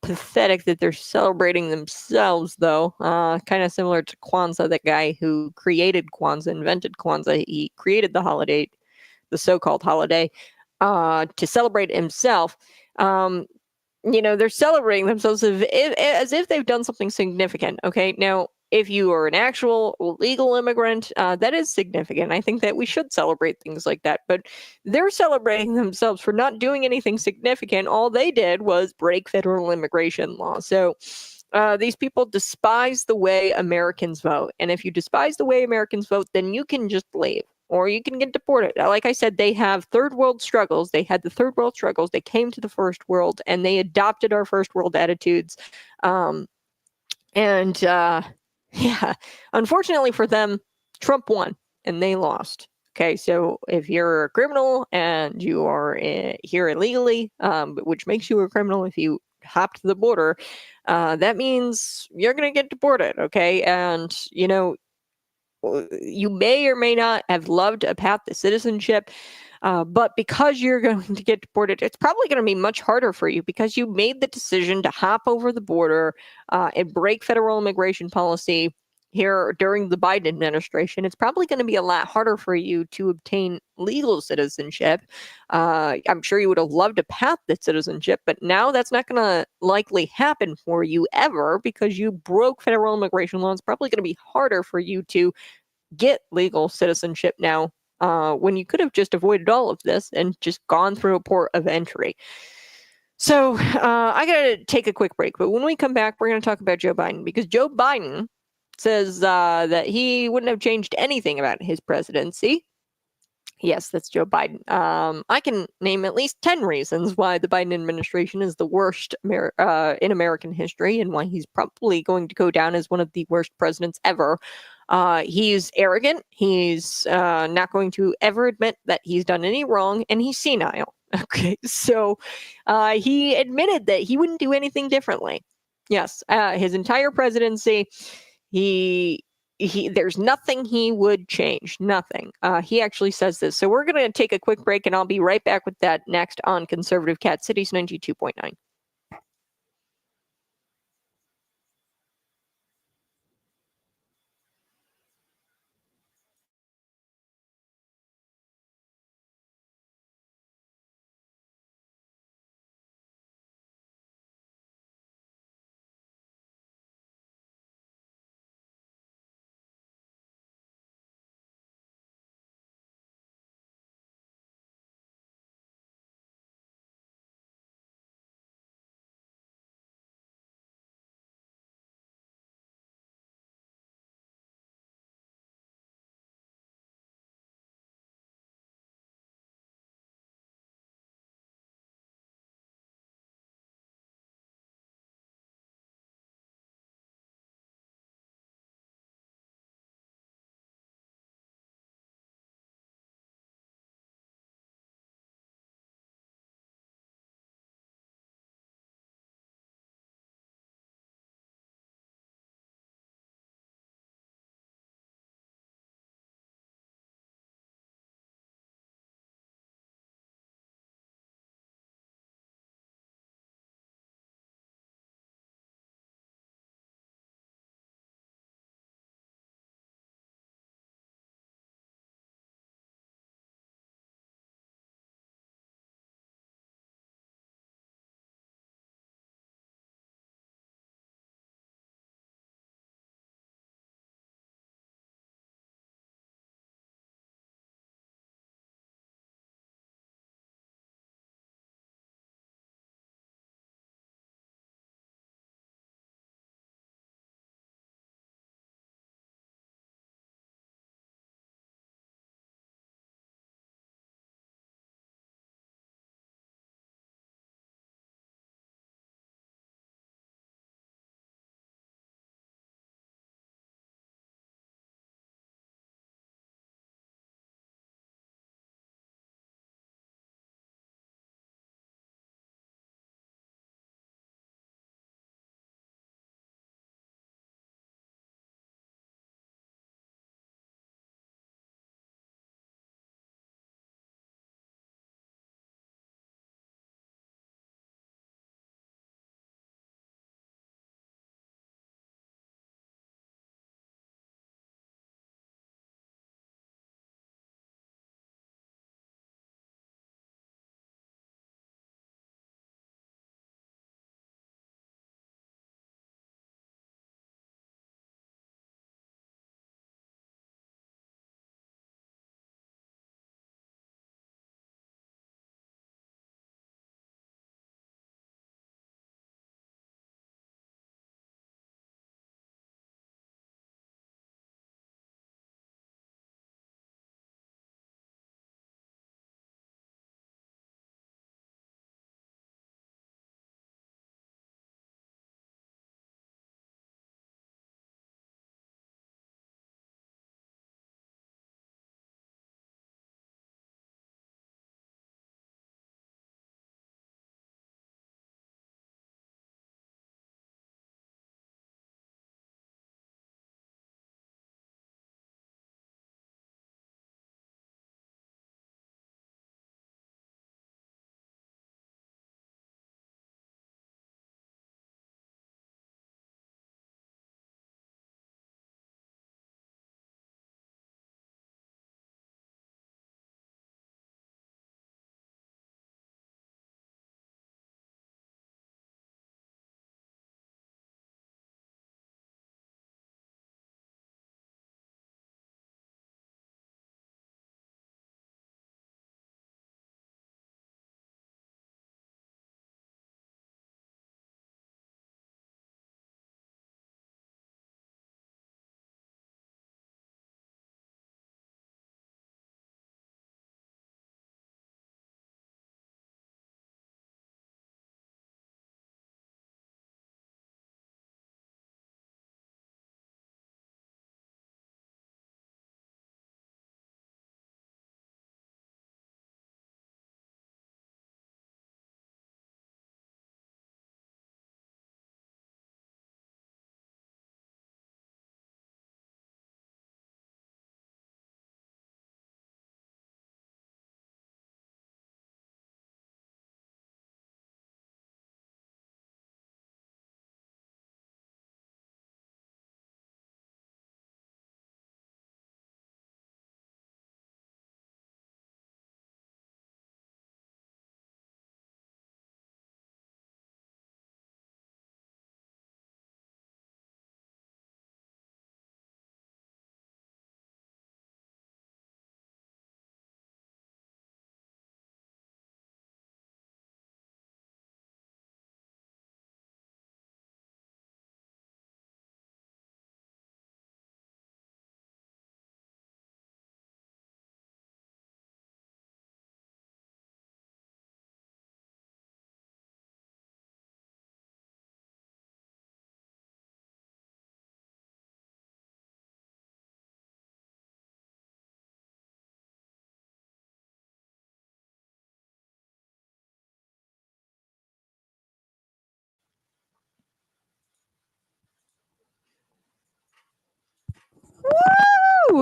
pathetic that they're celebrating themselves, though. Kind of similar to Kwanzaa, the guy who created Kwanzaa, invented Kwanzaa. He created the holiday, the so-called holiday, to celebrate himself. They're celebrating themselves as if they've done something significant. Okay, now if you are an actual legal immigrant, that is significant. I think that we should celebrate things like that, but they're celebrating themselves for not doing anything significant. All they did was break federal immigration law. So these people despise the way Americans vote, and if you despise the way Americans vote, then you can just leave. Or you can get deported. Like I said, they have third world struggles. They had the third world struggles. They came to the first world, and they adopted our first world attitudes. Unfortunately for them, Trump won, and they lost. Okay, so if you're a criminal and you are here illegally, which makes you a criminal if you hopped the border, that means you're going to get deported, okay? And, you may or may not have loved a path to citizenship, but because you're going to get deported, it's probably going to be much harder for you because you made the decision to hop over the border and break federal immigration policy. here during the Biden administration, it's probably going to be a lot harder for you to obtain legal citizenship. I'm sure you would have loved to path the citizenship, but now that's not going to likely happen for you ever because you broke federal immigration law. It's probably going to be harder for you to get legal citizenship now when you could have just avoided all of this and just gone through a port of entry. So I got to take a quick break, but when we come back, we're going to talk about Joe Biden because Joe Biden says that he wouldn't have changed anything about his presidency. Yes, that's Joe Biden. I can name at least 10 reasons why the Biden administration is the worst in American history and why he's probably going to go down as one of the worst presidents ever. He's arrogant. He's not going to ever admit that he's done any wrong, and he's senile. Okay, so he admitted that he wouldn't do anything differently. Yes, his entire presidency, there's nothing he would change. Nothing. He actually says this. So we're going to take a quick break, and I'll be right back with that next on Conservative Cat Cities 92.9.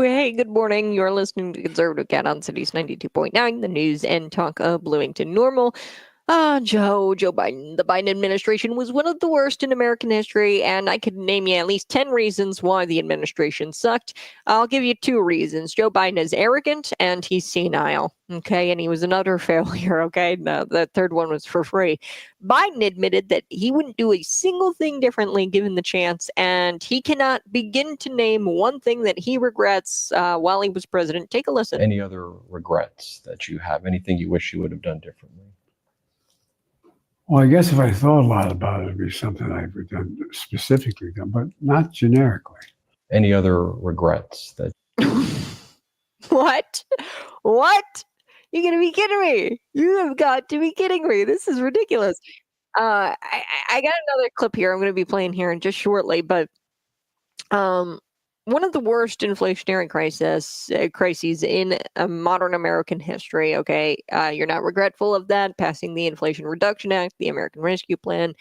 Hey, good morning. You're listening to Conservative Cat on Cities 92.9, the news and talk of Bloomington Normal. Joe Biden. The Biden administration was one of the worst in American history, and I could name you at least 10 reasons why the administration sucked. I'll give you 2 reasons. Joe Biden is arrogant, and he's senile, okay? And he was an utter failure, okay? No, the third one was for free. Biden admitted that he wouldn't do a single thing differently given the chance, and he cannot begin to name one thing that he regrets while he was president. Take a listen. Any other regrets that you have? Anything you wish you would have done differently? Well, I guess if I thought a lot about it, it'd be something I would done specifically done, but not generically. Any other regrets that? What? You're gonna be kidding me! You have got to be kidding me! This is ridiculous. I got another clip here. I'm gonna be playing here in just shortly, but one of the worst inflationary crises in modern American history. Okay, you're not regretful of that, passing the Inflation Reduction Act, the American Rescue Plan.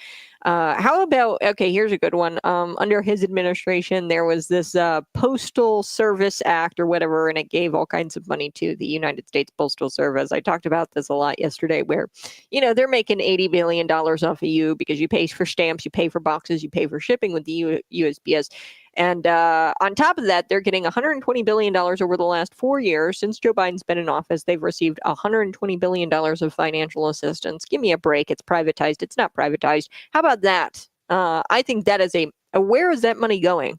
How about, okay, here's a good one. Under his administration, there was this Postal Service Act or whatever, and it gave all kinds of money to the United States Postal Service. I talked about this a lot yesterday, where, they're making $80 billion off of you because you pay for stamps, you pay for boxes, you pay for shipping with the USPS. And on top of that, they're getting $120 billion over the last 4 years. Since Joe Biden's been in office, they've received $120 billion of financial assistance. Give me a break. It's privatized. It's not privatized. How about that? I think that is where is that money going?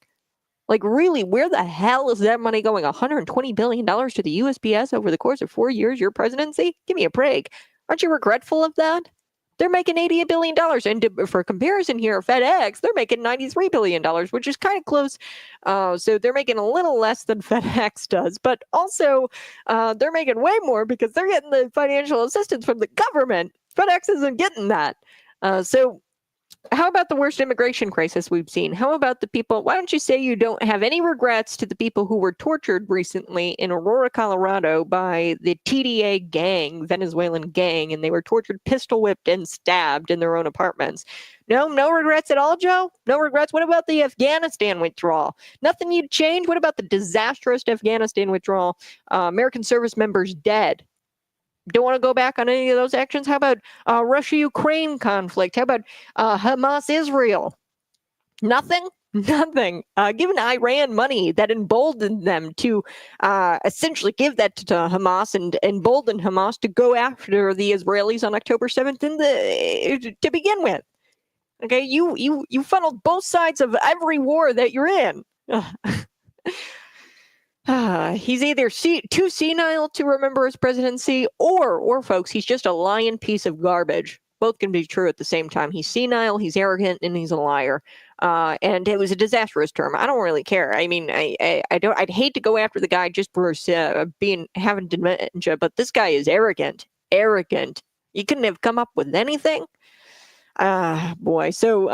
Like, really, where the hell is that money going? $120 billion to the USPS over the course of 4 years, your presidency? Give me a break. Aren't you regretful of that? They're making $88 billion. And for comparison here, FedEx, they're making $93 billion, which is kind of close. So they're making a little less than FedEx does. But also, they're making way more because they're getting the financial assistance from the government. FedEx isn't getting that. So how about the worst immigration crisis we've seen? How about the people? Why don't you say you don't have any regrets to the people who were tortured recently in Aurora, Colorado by the TDA gang, Venezuelan gang, and they were tortured, pistol whipped, and stabbed in their own apartments? No regrets at all, Joe? No regrets? What about the Afghanistan withdrawal? Nothing you'd change? What about the disastrous Afghanistan withdrawal? American service members dead. Don't want to go back on any of those actions? How about Russia-Ukraine conflict? How about Hamas-Israel? Nothing? Nothing. Giving Iran money that emboldened them to essentially give that to Hamas and embolden Hamas to go after the Israelis on October 7th to begin with. Okay, you funneled both sides of every war that you're in. He's either too senile to remember his presidency, or folks, he's just a lying piece of garbage. Both can be true at the same time. He's senile, he's arrogant, and he's a liar. And it was a disastrous term. I don't really care. I mean, I'd hate to go after the guy just for having dementia, but this guy is arrogant. Arrogant. You couldn't have come up with anything. Boy. So,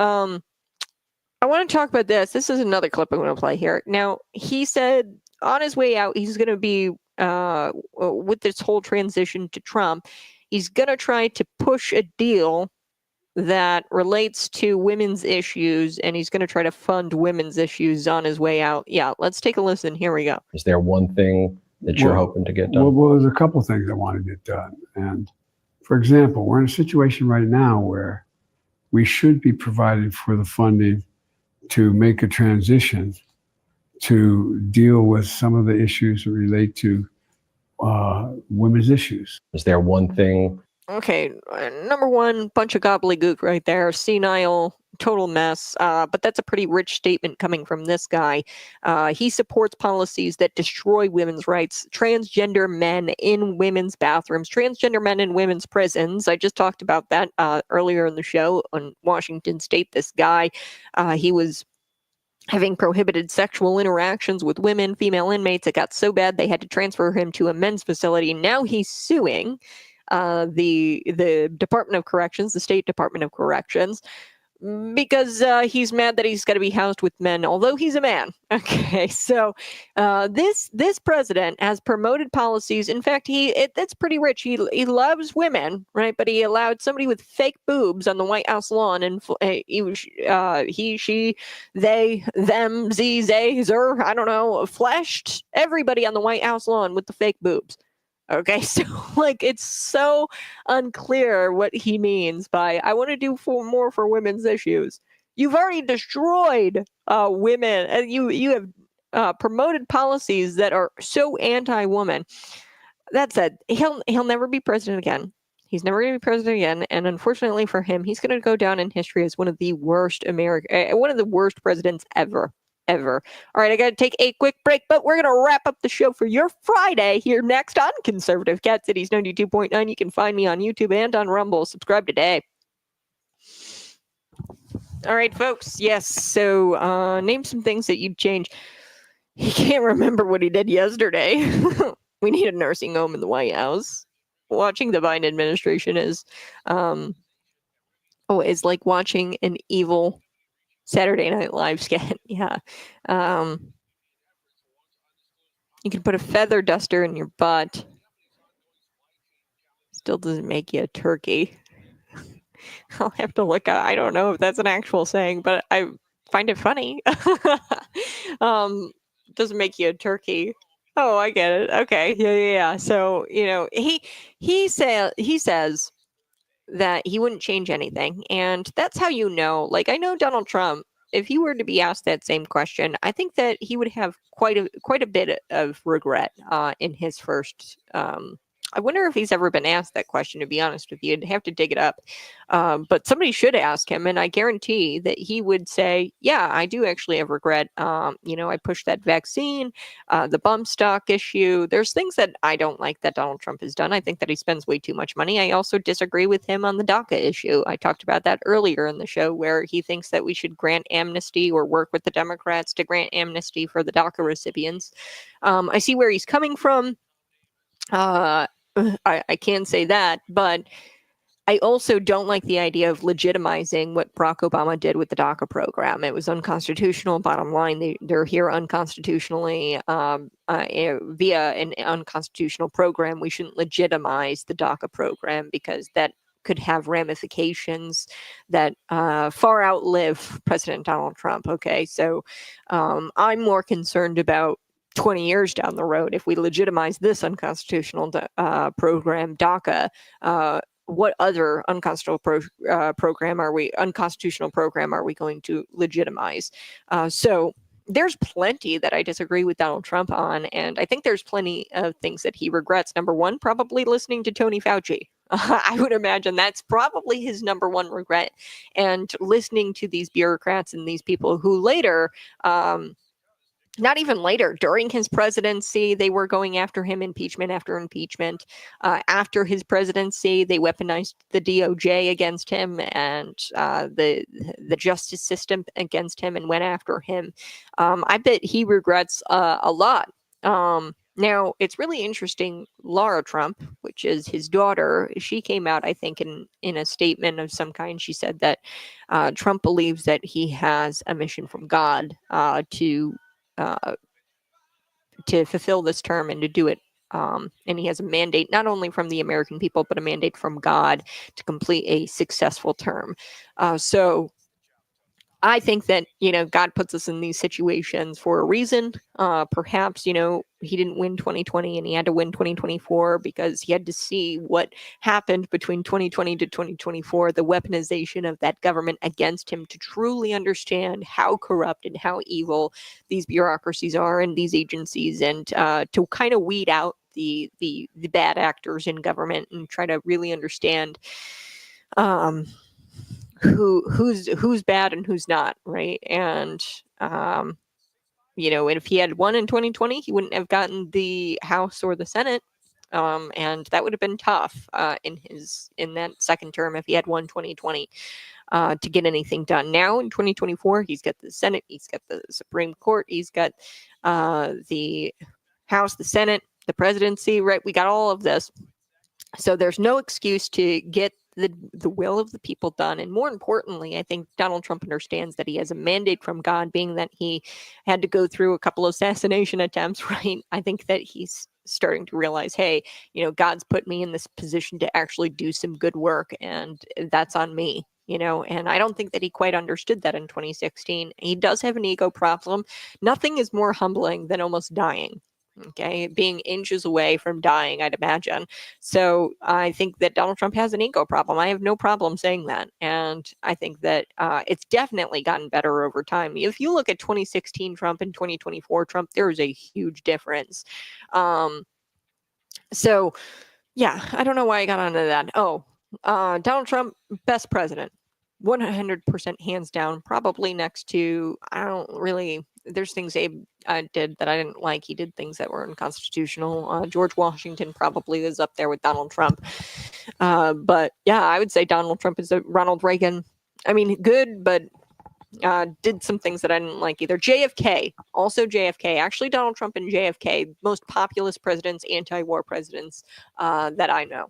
I want to talk about this. This is another clip I'm going to play here. Now, he said on his way out, he's going to be, with this whole transition to Trump, he's going to try to push a deal that relates to women's issues, and he's going to try to fund women's issues on his way out. Yeah, let's take a listen. Here we go. Is there one thing that you're hoping to get done? Well, there's a couple things I want to get done. And for example, we're in a situation right now where we should be providing for the funding to make a transition to deal with some of the issues that relate to women's issues. Is there one thing? Okay, number one, bunch of gobbledygook right there. Senile, total mess. But that's a pretty rich statement coming from this guy. He supports policies that destroy women's rights, transgender men in women's bathrooms, transgender men in women's prisons. I just talked about that earlier in the show on Washington State. This guy, he was having prohibited sexual interactions with women, female inmates. It got so bad they had to transfer him to a men's facility. Now he's suing the Department of Corrections, the State Department of Corrections, because he's mad that he's got to be housed with men, although he's a man. Okay, so this president has promoted policies. In fact, that's pretty rich. He loves women, right? But he allowed somebody with fake boobs on the White House lawn, and he, she, they, them, z, they, zer, I don't know, flashed everybody on the White House lawn with the fake boobs. Okay, so like it's so unclear what he means by I want to do more for women's issues. You've already destroyed women, and you have promoted policies that are so anti-woman. That said, he'll never be president again. He's never going to be president again, and unfortunately for him, he's going to go down in history as one of the worst presidents ever. All right, I got to take a quick break, but we're going to wrap up the show for your Friday here next on Conservative Cat Cities 92.9. You can find me on YouTube and on Rumble. Subscribe today. All right, folks. Yes, so name some things that you'd change. He can't remember what he did yesterday. We need a nursing home in the White House. Watching the Biden administration is like watching an evil Saturday Night Live skit. Yeah. You can put a feather duster in your butt. Still doesn't make you a turkey. I'll have to look up. I don't know if that's an actual saying, but I find it funny. Doesn't make you a turkey. Oh, I get it. Okay. Yeah. So, he says that he wouldn't change anything. And that's how I know Donald Trump, if he were to be asked that same question, I think that he would have quite a bit of regret in his first. I wonder if he's ever been asked that question, to be honest with you. I'd have to dig it up. But somebody should ask him, and I guarantee that he would say, yeah, I do actually have regret. I pushed that vaccine, the bump stock issue. There's things that I don't like that Donald Trump has done. I think that he spends way too much money. I also disagree with him on the DACA issue. I talked about that earlier in the show, where he thinks that we should grant amnesty or work with the Democrats to grant amnesty for the DACA recipients. I see where he's coming from. I can say that, but I also don't like the idea of legitimizing what Barack Obama did with the DACA program. It was unconstitutional. Bottom line, they're here unconstitutionally via an unconstitutional program. We shouldn't legitimize the DACA program because that could have ramifications that far outlive President Donald Trump. Okay, so I'm more concerned about 20 years down the road, if we legitimize this unconstitutional program, DACA, what other unconstitutional program are we going to legitimize? So there's plenty that I disagree with Donald Trump on, and I think there's plenty of things that he regrets. Number one, probably listening to Tony Fauci. I would imagine that's probably his number one regret, and listening to these bureaucrats and these people who later not even later, during his presidency, they were going after him impeachment after impeachment. After his presidency, they weaponized the DOJ against him and the justice system against him and went after him. I bet he regrets a lot. Now, it's really interesting. Laura Trump, which is his daughter, she came out, I think, in a statement of some kind. She said that Trump believes that he has a mission from God to fulfill this term and to do it. And he has a mandate not only from the American people, but a mandate from God to complete a successful term. So I think that, God puts us in these situations for a reason. Perhaps, he didn't win 2020 and he had to win 2024 because he had to see what happened between 2020 to 2024, the weaponization of that government against him, to truly understand how corrupt and how evil these bureaucracies are and these agencies, and to kind of weed out the bad actors in government and try to really understand who's bad and who's not, right? And and if he had won in 2020, he wouldn't have gotten the House or the Senate, and that would have been tough in that second term if he had won 2020 to get anything done. Now in 2024, he's got the Senate, he's got the Supreme Court, he's got the House, the Senate, the presidency, right? We got all of this. So there's no excuse to get the will of the people done. And more importantly, I think Donald Trump understands that he has a mandate from God, being that he had to go through a couple of assassination attempts, right? I think that he's starting to realize, hey, God's put me in this position to actually do some good work, and that's on me. And I don't think that he quite understood that in 2016. He does have an ego problem. Nothing is more humbling than almost dying. Okay, being inches away from dying, I'd imagine. So I think that Donald Trump has an ego problem. I have no problem saying that. And I think that it's definitely gotten better over time. If you look at 2016 Trump and 2024 Trump, there is a huge difference. So, yeah, I don't know why I got onto that. Donald Trump, best president. 100% hands down, probably next to, there's things Abe did that I didn't like. He did things that were unconstitutional. George Washington probably is up there with Donald Trump. But yeah, I would say Donald Trump is a Ronald Reagan. I mean, good, but did some things that I didn't like either. JFK, also JFK. Actually, Donald Trump and JFK, most populist presidents, anti-war presidents that I know,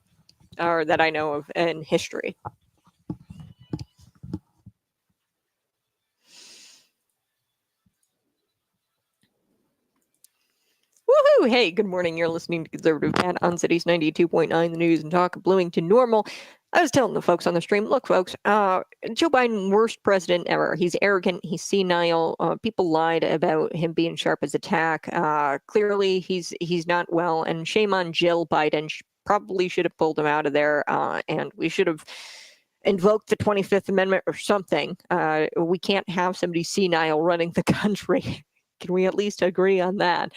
or that I know of in history. Woohoo! Hey, good morning. You're listening to Conservative Pat on Cities 92.9, the news and talk of Bloomington Normal. I was telling the folks on the stream, look, folks, Joe Biden, worst president ever. He's arrogant. He's senile. People lied about him being sharp as a tack. Clearly, he's not well. And shame on Jill Biden. She probably should have pulled him out of there. And we should have invoked the 25th Amendment or something. We can't have somebody senile running the country. Can we at least agree on that?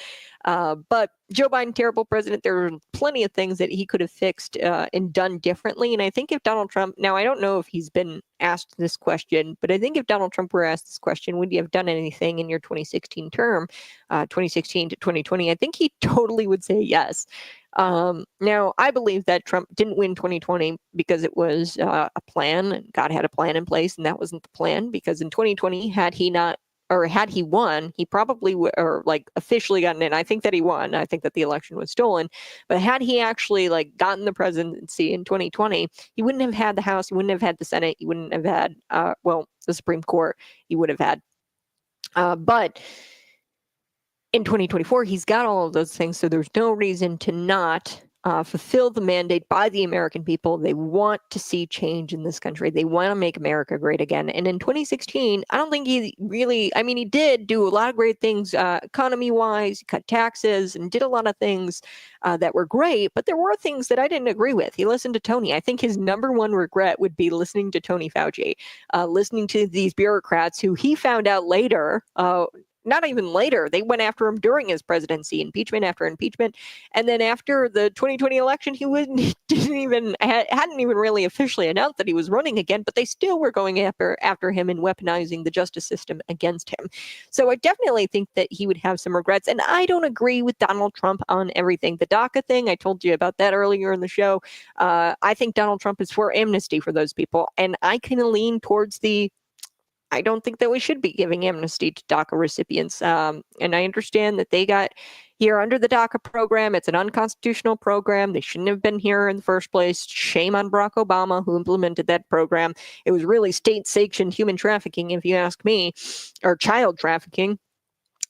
But Joe Biden, terrible president. There are plenty of things that he could have fixed and done differently. And I think if Donald Trump, now I don't know if he's been asked this question, but I think if Donald Trump were asked this question, would you have done anything in your 2016 term, 2016 to 2020? I think he totally would say yes. Now, I believe that Trump didn't win 2020 because it was a plan, and God had a plan in place, and that wasn't the plan, because in 2020, had he won, he probably would, or like officially gotten in. I think that he won. I think that the election was stolen. But had he actually like gotten the presidency in 2020, he wouldn't have had the House. He wouldn't have had the Senate. He wouldn't have had, the Supreme Court. He would have had. But in 2024, he's got all of those things. So there's no reason to not fulfill the mandate by the American people. They want to see change in this country. They want to make America great again. And in 2016, I don't think he really, he did do a lot of great things economy-wise, he cut taxes and did a lot of things that were great, but there were things that I didn't agree with. He listened to Tony. I think his number one regret would be listening to Tony Fauci, listening to these bureaucrats who he found out later, not even later. They went after him during his presidency, impeachment after impeachment. And then after the 2020 election, he hadn't even really officially announced that he was running again, but they still were going after him and weaponizing the justice system against him. So I definitely think that he would have some regrets. And I don't agree with Donald Trump on everything. The DACA thing, I told you about that earlier in the show. I think Donald Trump is for amnesty for those people. And I can lean towards I don't think that we should be giving amnesty to DACA recipients. And I understand that they got here under the DACA program. It's an unconstitutional program. They shouldn't have been here in the first place. Shame on Barack Obama, who implemented that program. It was really state-sanctioned human trafficking, if you ask me, or child trafficking.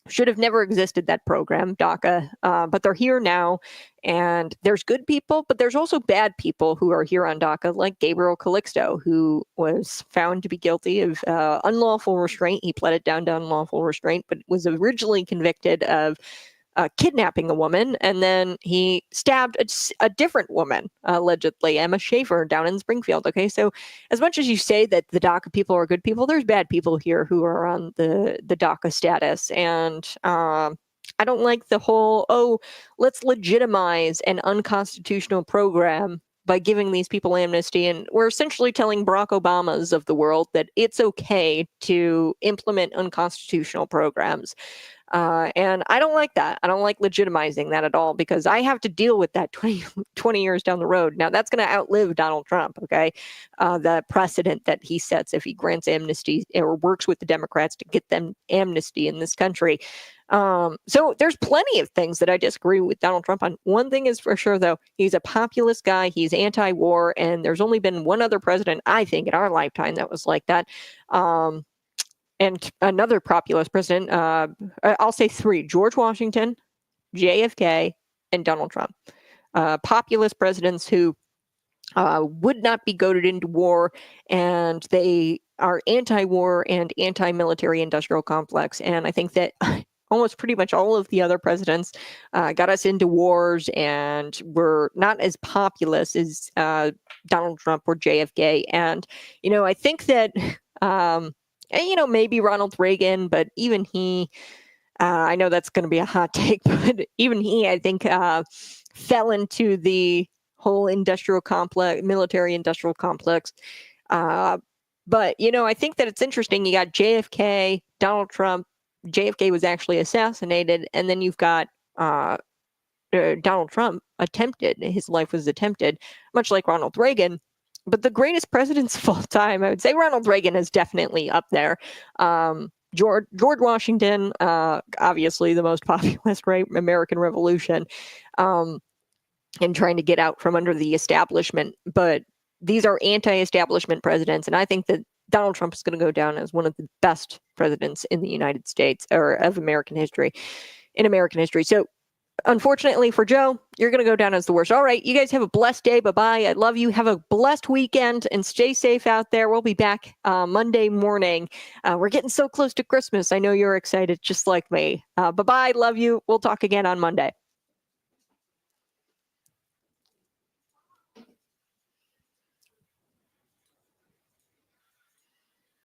Should have never existed, that program, DACA, but they're here now, and there's good people, but there's also bad people who are here on DACA, like Gabriel Calixto, who was found to be guilty of unlawful restraint. He pled it down to unlawful restraint, but was originally convicted of kidnapping a woman, and then he stabbed a different woman, allegedly, Emma Schaefer, down in Springfield. Okay, so as much as you say that the DACA people are good people, there's bad people here who are on the DACA status, and I don't like the whole, let's legitimize an unconstitutional program by giving these people amnesty. And we're essentially telling Barack Obamas of the world that it's okay to implement unconstitutional programs. And I don't like that. I don't like legitimizing that at all, because I have to deal with that 20 years down the road. Now, that's going to outlive Donald Trump, okay? The precedent that he sets if he grants amnesty or works with the Democrats to get them amnesty in this country. So there's plenty of things that I disagree with Donald Trump on. One thing is for sure, though, he's a populist guy. He's anti-war, and there's only been one other president, I think, in our lifetime that was like that. And another populist president, I'll say three: George Washington, JFK, and Donald Trump. Populist presidents who would not be goaded into war, and they are anti-war and anti-military industrial complex. And I think that almost pretty much all of the other presidents got us into wars and were not as populist as Donald Trump or JFK. And, I think that, maybe Ronald Reagan, but even he, I know that's going to be a hot take, but even he, I think, fell into the whole military industrial complex. But, I think that it's interesting. You got JFK, Donald Trump. JFK was actually assassinated, and then you've got Donald Trump his life was attempted, much like Ronald Reagan. But the greatest presidents of all time, I would say Ronald Reagan is definitely up there. George Washington, obviously the most populist, right? American Revolution, and trying to get out from under the establishment. But these are anti-establishment presidents, and I think that Donald Trump is going to go down as one of the best presidents in the United States or of American history, So unfortunately for Joe, you're going to go down as the worst. All right. You guys have a blessed day. Bye-bye. I love you. Have a blessed weekend and stay safe out there. We'll be back Monday morning. We're getting so close to Christmas. I know you're excited just like me. Bye-bye. Love you. We'll talk again on Monday.